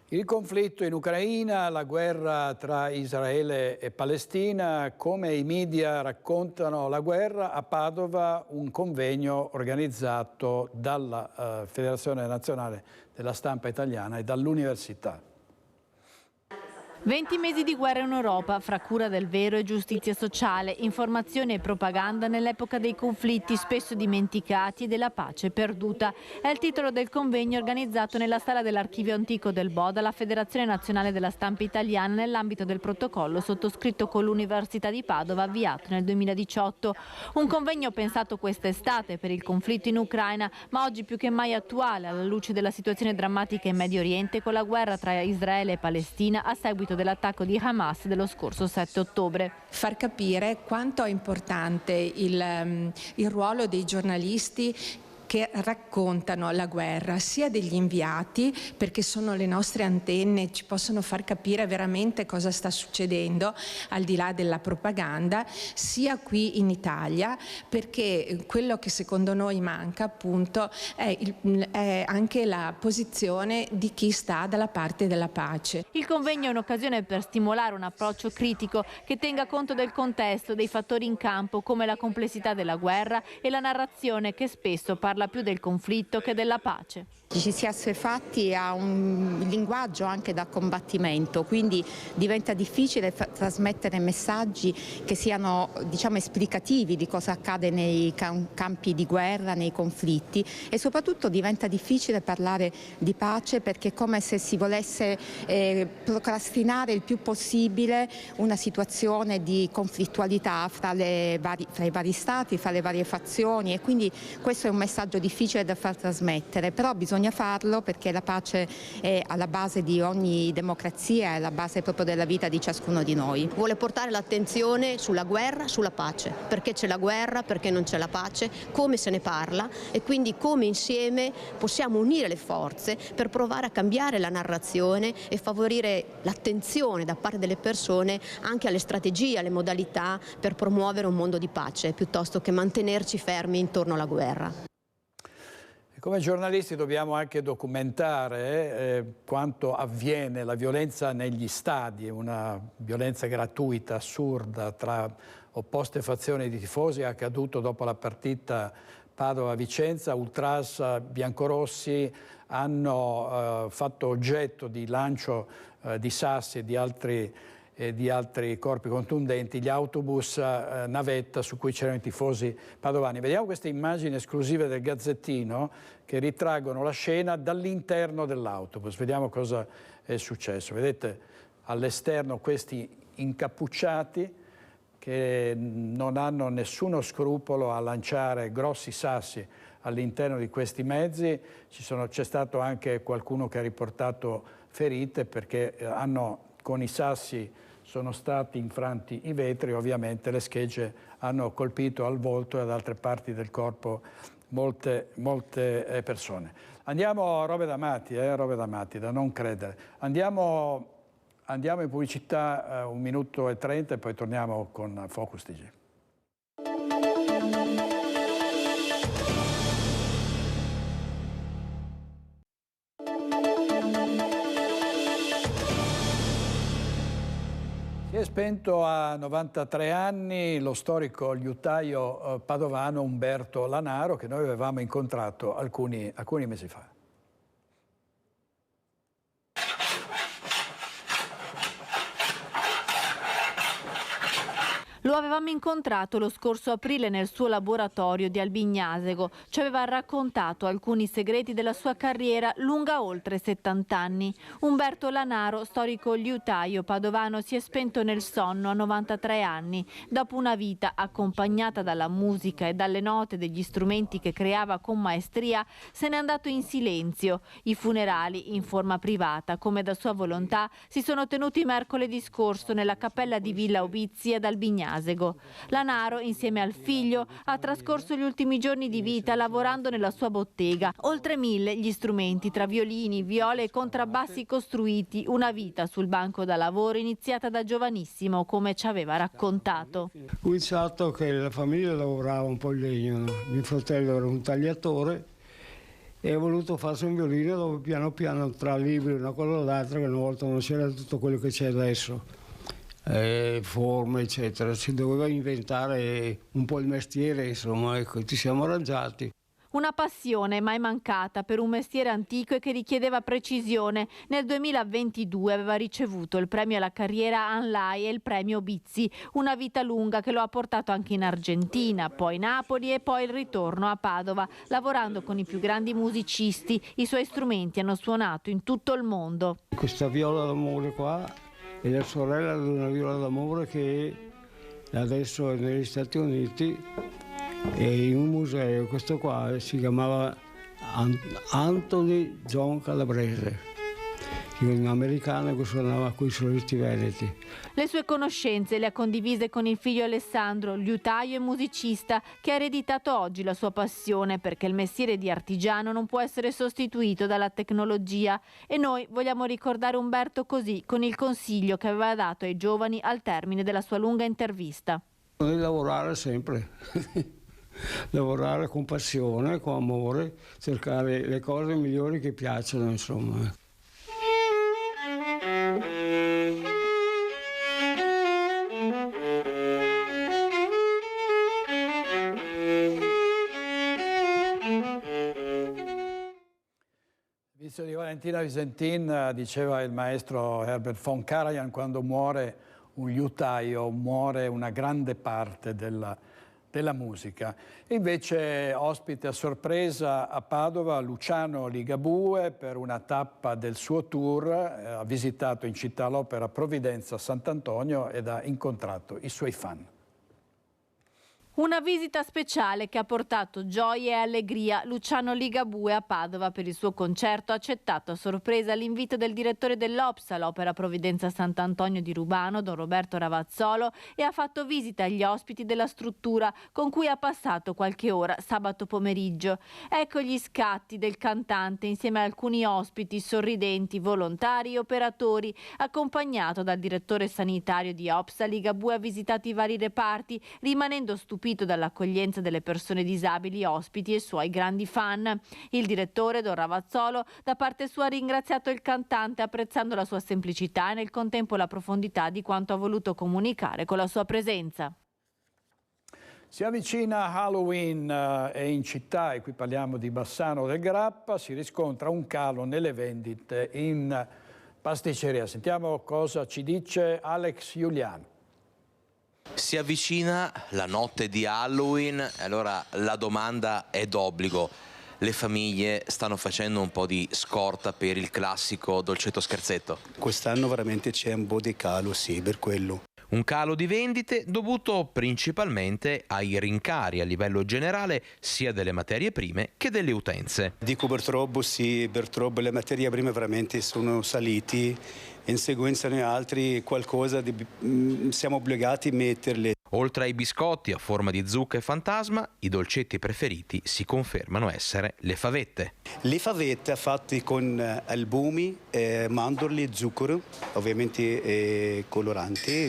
Il conflitto in Ucraina, la guerra tra Israele e Palestina, come i media raccontano la guerra, a Padova un convegno organizzato dalla Federazione Nazionale della Stampa Italiana e dall'Università. 20 mesi di guerra in Europa, fra cura del vero e giustizia sociale, informazione e propaganda nell'epoca dei conflitti spesso dimenticati e della pace perduta. È il titolo del convegno organizzato nella sala dell'Archivio Antico del Bo dalla Federazione Nazionale della Stampa Italiana nell'ambito del protocollo sottoscritto con l'Università di Padova avviato nel 2018. Un convegno pensato quest'estate per il conflitto in Ucraina, ma oggi più che mai attuale alla luce della situazione drammatica in Medio Oriente con la guerra tra Israele e Palestina a seguito dell'attacco di Hamas dello scorso 7 ottobre. Far capire quanto è importante il ruolo dei giornalisti che raccontano la guerra, sia degli inviati, perché sono le nostre antenne, ci possono far capire veramente cosa sta succedendo al di là della propaganda, sia qui in Italia, perché quello che secondo noi manca appunto è anche la posizione di chi sta dalla parte della pace. Il convegno è un'occasione per stimolare un approccio critico che tenga conto del contesto, dei fattori in campo come la complessità della guerra e la narrazione che spesso parla più del conflitto che della pace. Ci si è assuefatti a un linguaggio anche da combattimento, quindi diventa difficile trasmettere messaggi che siano, diciamo, esplicativi di cosa accade nei campi di guerra, nei conflitti, e soprattutto diventa difficile parlare di pace perché è come se si volesse procrastinare il più possibile una situazione di conflittualità fra i vari stati, fra le varie fazioni, e quindi questo è un messaggio difficile da far trasmettere, però bisogna farlo perché la pace è alla base di ogni democrazia, è alla base proprio della vita di ciascuno di noi. Vuole portare l'attenzione sulla guerra, sulla pace, perché c'è la guerra, perché non c'è la pace, come se ne parla e quindi come insieme possiamo unire le forze per provare a cambiare la narrazione e favorire l'attenzione da parte delle persone anche alle strategie, alle modalità per promuovere un mondo di pace piuttosto che mantenerci fermi intorno alla guerra. Come giornalisti dobbiamo anche documentare quanto avviene la violenza negli stadi, una violenza gratuita, assurda, tra opposte fazioni di tifosi. È accaduto dopo la partita Padova-Vicenza. Ultras biancorossi hanno fatto oggetto di lancio di sassi e di altri corpi contundenti gli autobus navetta su cui c'erano i tifosi padovani. Vediamo queste immagini esclusive del Gazzettino che ritraggono la scena dall'interno dell'autobus. Vediamo cosa è successo. Vedete all'esterno questi incappucciati che non hanno nessuno scrupolo a lanciare grossi sassi all'interno di questi mezzi. C'è stato anche qualcuno che ha riportato ferite perché con i sassi sono stati infranti i vetri, ovviamente le schegge hanno colpito al volto e ad altre parti del corpo molte persone. Andiamo a robe da matti, da non credere. Andiamo in pubblicità 1 minuto e 30 e poi torniamo con Focus TG. Si è spento a 93 anni lo storico liutaio padovano Umberto Lanaro, che noi avevamo incontrato alcuni mesi fa. Lo avevamo incontrato lo scorso aprile nel suo laboratorio di Albignasego. Ci aveva raccontato alcuni segreti della sua carriera lunga oltre 70 anni. Umberto Lanaro, storico liutaio padovano, si è spento nel sonno a 93 anni. Dopo una vita accompagnata dalla musica e dalle note degli strumenti che creava con maestria, se n'è andato in silenzio. I funerali, in forma privata, come da sua volontà, si sono tenuti mercoledì scorso nella cappella di Villa Obizi ad Albignasego. Lanaro, insieme al figlio, ha trascorso gli ultimi giorni di vita lavorando nella sua bottega. Oltre 1000 gli strumenti, tra violini, viole e contrabbassi costruiti, una vita sul banco da lavoro iniziata da giovanissimo, come ci aveva raccontato. Ho cominciato che la famiglia lavorava un po' il legno, mio fratello era un tagliatore e ho voluto farsi un violino dove piano piano tra libri una cosa o l'altra, che una volta non c'era tutto quello che c'è adesso. Forme eccetera, si doveva inventare un po' il mestiere, insomma, ecco, ci siamo arrangiati. Una passione mai mancata per un mestiere antico e che richiedeva precisione. Nel 2022 aveva ricevuto il premio alla carriera Anlai e il premio Bizzi, una vita lunga che lo ha portato anche in Argentina, poi Napoli e poi il ritorno a Padova, lavorando con i più grandi musicisti. I suoi strumenti hanno suonato in tutto il mondo. Questa viola d'amore qua è la sorella di una viola d'amore che adesso è negli Stati Uniti e in un museo. Questo qua si chiamava Anthony John Calabrese, che è un americano che suonava con i solisti veneti. Le sue conoscenze le ha condivise con il figlio Alessandro, liutaio e musicista, che ha ereditato oggi la sua passione, perché il mestiere di artigiano non può essere sostituito dalla tecnologia. E noi vogliamo ricordare Umberto così, con il consiglio che aveva dato ai giovani al termine della sua lunga intervista. Noi lavorare sempre, lavorare con passione, con amore, cercare le cose migliori che piacciono, insomma. L'inizio di Valentina Visentin, diceva il maestro Herbert von Karajan, quando muore un liutaio muore una grande parte della musica. Invece ospite a sorpresa a Padova Luciano Ligabue per una tappa del suo tour, ha visitato in città l'Opera Provvidenza Sant'Antonio ed ha incontrato i suoi fan. Una visita speciale che ha portato gioia e allegria. Luciano Ligabue a Padova per il suo concerto ha accettato a sorpresa l'invito del direttore dell'OPSA, l'Opera Provvidenza Sant'Antonio di Rubano, don Roberto Ravazzolo, e ha fatto visita agli ospiti della struttura con cui ha passato qualche ora sabato pomeriggio. Ecco gli scatti del cantante insieme a alcuni ospiti sorridenti, volontari e operatori. Accompagnato dal direttore sanitario di OPSA, Ligabue ha visitato i vari reparti, rimanendo stupito dall'accoglienza delle persone disabili, ospiti e suoi grandi fan. Il direttore, don Ravazzolo, da parte sua ha ringraziato il cantante apprezzando la sua semplicità e nel contempo la profondità di quanto ha voluto comunicare con la sua presenza. Si avvicina Halloween e in città, e qui parliamo di Bassano del Grappa, si riscontra un calo nelle vendite in pasticceria. Sentiamo cosa ci dice Alex Giuliano. Si avvicina la notte di Halloween, allora la domanda è d'obbligo. Le famiglie stanno facendo un po' di scorta per il classico dolcetto scherzetto? Quest'anno veramente c'è un po' di calo, sì, per quello. Un calo di vendite dovuto principalmente ai rincari a livello generale sia delle materie prime che delle utenze. Dico purtroppo sì, purtroppo le materie prime veramente sono saliti, in seguenza noi altri qualcosa siamo obbligati a metterle. Oltre ai biscotti a forma di zucca e fantasma, i dolcetti preferiti si confermano essere le favette. Le favette fatte con albumi, mandorle, zucchero, ovviamente coloranti,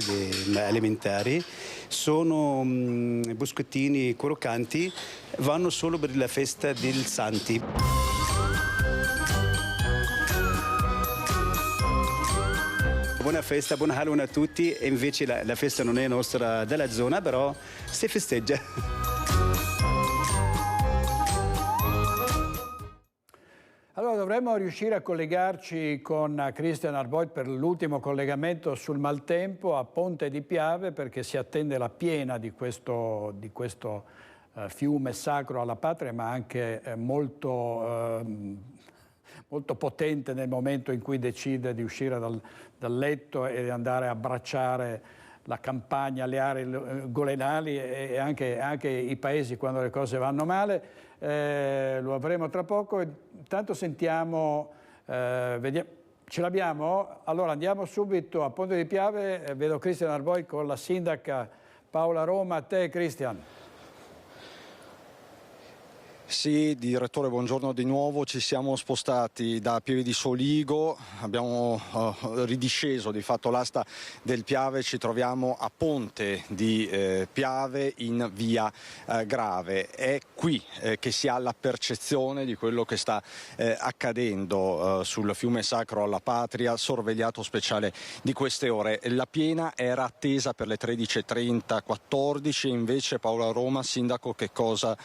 alimentari, sono biscottini croccanti, vanno solo per la festa del Santi. Buona festa, buon Halloween a tutti, e invece la festa non è nostra della zona, però si festeggia. Allora dovremmo riuscire a collegarci con Christian Arboit per l'ultimo collegamento sul maltempo a Ponte di Piave, perché si attende la piena di questo fiume sacro alla patria, ma anche molto potente nel momento in cui decide di uscire dal letto e andare a abbracciare la campagna, le aree golenali e anche i paesi quando le cose vanno male. Lo avremo tra poco. Intanto sentiamo, vediamo, ce l'abbiamo? Allora andiamo subito a Ponte di Piave, vedo Christian Arboit con la sindaca Paola Roma. A te Christian. Sì, direttore, buongiorno di nuovo. Ci siamo spostati da Pieve di Soligo, abbiamo ridisceso di fatto l'asta del Piave, ci troviamo a Ponte di Piave in via Grave. È qui che si ha la percezione di quello che sta accadendo sul fiume sacro alla patria, sorvegliato speciale di queste ore. La piena era attesa per le 13:30, 14, invece Paola Roma, sindaco, che cosa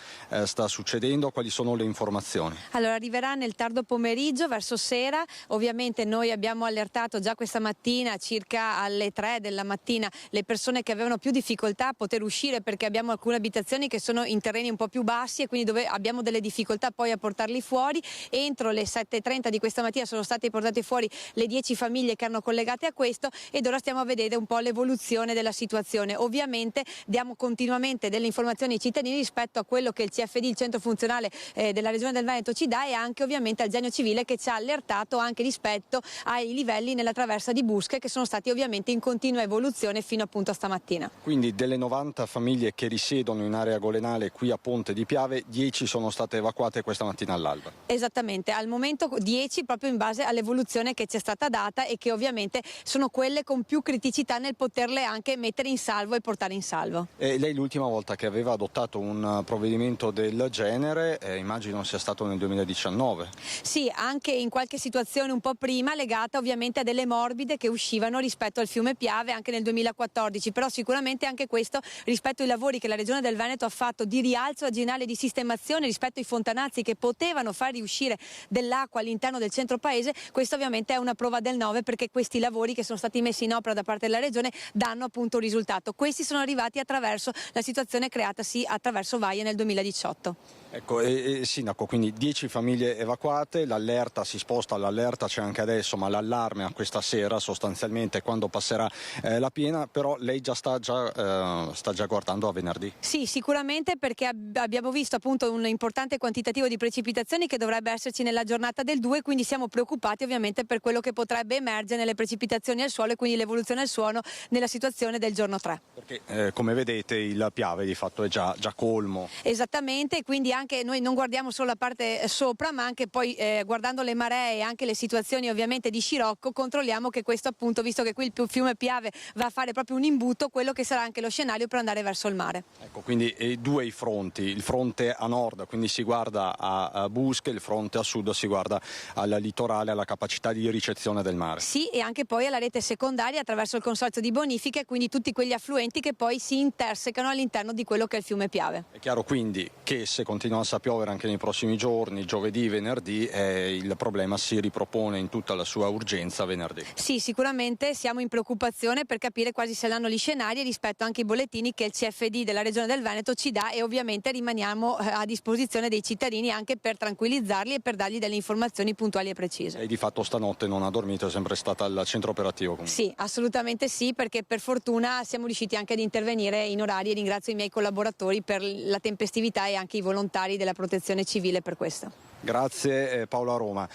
sta succedendo? attendendo? Quali sono le informazioni? Allora, arriverà nel tardo pomeriggio, verso sera. Ovviamente noi abbiamo allertato già questa mattina, circa alle 3 della mattina, le persone che avevano più difficoltà a poter uscire, perché abbiamo alcune abitazioni che sono in terreni un po' più bassi e quindi dove abbiamo delle difficoltà poi a portarli fuori. Entro le 7:30 di questa mattina sono state portate fuori le 10 famiglie che erano collegate a questo, ed ora stiamo a vedere un po' l'evoluzione della situazione. Ovviamente diamo continuamente delle informazioni ai cittadini rispetto a quello che il CFD, il centro funzionale della Regione del Veneto, ci dà, e anche ovviamente al Genio Civile, che ci ha allertato anche rispetto ai livelli nella traversa di Busche, che sono stati ovviamente in continua evoluzione fino appunto a stamattina. Quindi delle 90 famiglie che risiedono in area golenale qui a Ponte di Piave, 10 sono state evacuate questa mattina all'alba. Esattamente, al momento 10 proprio in base all'evoluzione che ci è stata data, e che ovviamente sono quelle con più criticità nel poterle anche mettere in salvo e portare in salvo. Lei l'ultima volta che aveva adottato un provvedimento del genere, immagino sia stato nel 2019. Sì, anche in qualche situazione un po' prima, legata ovviamente a delle morbide che uscivano rispetto al fiume Piave anche nel 2014, però sicuramente anche questo rispetto ai lavori che la Regione del Veneto ha fatto di rialzo agginale, di sistemazione rispetto ai fontanazzi che potevano far riuscire dell'acqua all'interno del centro paese. Questo ovviamente è una prova del 9, perché questi lavori che sono stati messi in opera da parte della Regione danno appunto un risultato. Questi sono arrivati attraverso la situazione creatasi attraverso Vaie nel 2018. Ecco, Sindaco, quindi 10 famiglie evacuate, l'allerta si sposta, l'allerta c'è anche adesso, ma l'allarme a questa sera sostanzialmente quando passerà la piena, però lei sta già guardando a venerdì? Sì, sicuramente, perché abbiamo visto appunto un importante quantitativo di precipitazioni che dovrebbe esserci nella giornata del 2, quindi siamo preoccupati ovviamente per quello che potrebbe emergere nelle precipitazioni al suolo e quindi l'evoluzione del suolo nella situazione del giorno 3. Perché come vedete il Piave di fatto è già colmo. Esattamente, quindi anche noi non guardiamo solo la parte sopra, ma anche poi guardando le maree e anche le situazioni ovviamente di scirocco, controlliamo che questo appunto, visto che qui il fiume Piave va a fare proprio un imbuto, quello che sarà anche lo scenario per andare verso il mare. Ecco, quindi due i fronti, il fronte a nord quindi si guarda a Busche, il fronte a sud si guarda al litorale, alla capacità di ricezione del mare. Sì, e anche poi alla rete secondaria attraverso il consorzio di bonifica, e quindi tutti quegli affluenti che poi si intersecano all'interno di quello che è il fiume Piave. È chiaro quindi che se continuasse a piovere anche nei prossimi giorni, giovedì, venerdì, il problema si ripropone in tutta la sua urgenza venerdì. Sì, sicuramente siamo in preoccupazione per capire quali saranno gli scenari rispetto anche ai bollettini che il CFD della Regione del Veneto ci dà, e ovviamente rimaniamo a disposizione dei cittadini anche per tranquillizzarli e per dargli delle informazioni puntuali e precise. E di fatto stanotte non ha dormito, è sempre stata al centro operativo comunque. Sì, assolutamente sì, perché per fortuna siamo riusciti anche ad intervenire in orari, e ringrazio i miei collaboratori per la tempestività e anche i volontari della Protezione Civile per questo. Grazie Paola Roma.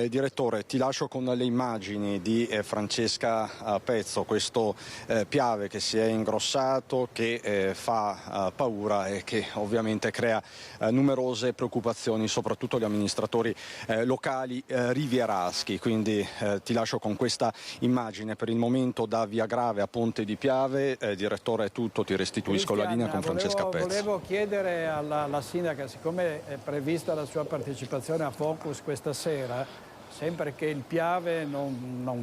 Direttore, ti lascio con le immagini di Francesca Pezzo, questo Piave che si è ingrossato, che fa paura e che ovviamente crea numerose preoccupazioni, soprattutto gli amministratori locali rivieraschi. Quindi ti lascio con questa immagine per il momento da Via Grave a Ponte di Piave. Direttore, è tutto, ti restituisco la linea con Francesca Pezzo. Volevo chiedere alla sindaca, siccome è prevista la sua partecipazione a Focus questa sera, sempre che il Piave non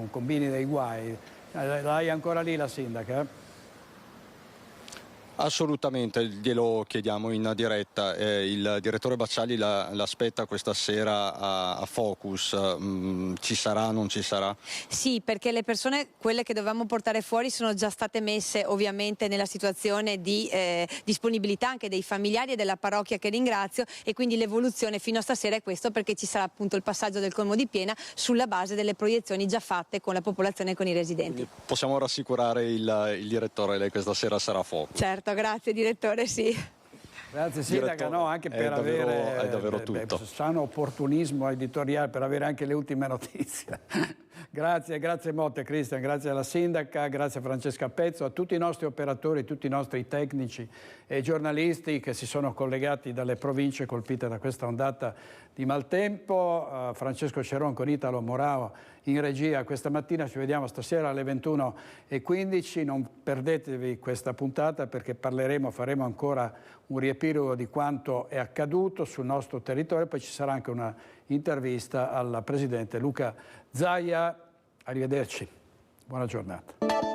combini dei guai. L'hai ancora lì la sindaca? Assolutamente, glielo chiediamo in diretta. Il direttore Bacciali l'aspetta questa sera a Focus. Ci sarà, non ci sarà? Sì, perché le persone, quelle che dovevamo portare fuori, sono già state messe ovviamente nella situazione di disponibilità anche dei familiari e della parrocchia, che ringrazio, e quindi l'evoluzione fino a stasera è questo, perché ci sarà appunto il passaggio del colmo di piena sulla base delle proiezioni già fatte con la popolazione e con i residenti. Quindi possiamo rassicurare il direttore, lei questa sera sarà a Focus? Certo, grazie direttore, sì. Grazie sindaca, no, anche per avere è davvero tutto. Sano opportunismo editoriale, per avere anche le ultime notizie. Grazie molte Cristian, grazie alla sindaca, grazie a Francesca Pezzo, a tutti i nostri operatori, tutti i nostri tecnici e giornalisti che si sono collegati dalle province colpite da questa ondata di maltempo. Francesco Ceron con Italo Morao in regia questa mattina, ci vediamo stasera alle 21:15, non perdetevi questa puntata perché faremo ancora un riepilogo di quanto è accaduto sul nostro territorio, poi ci sarà anche una intervista al presidente Luca Zaia. Arrivederci, buona giornata.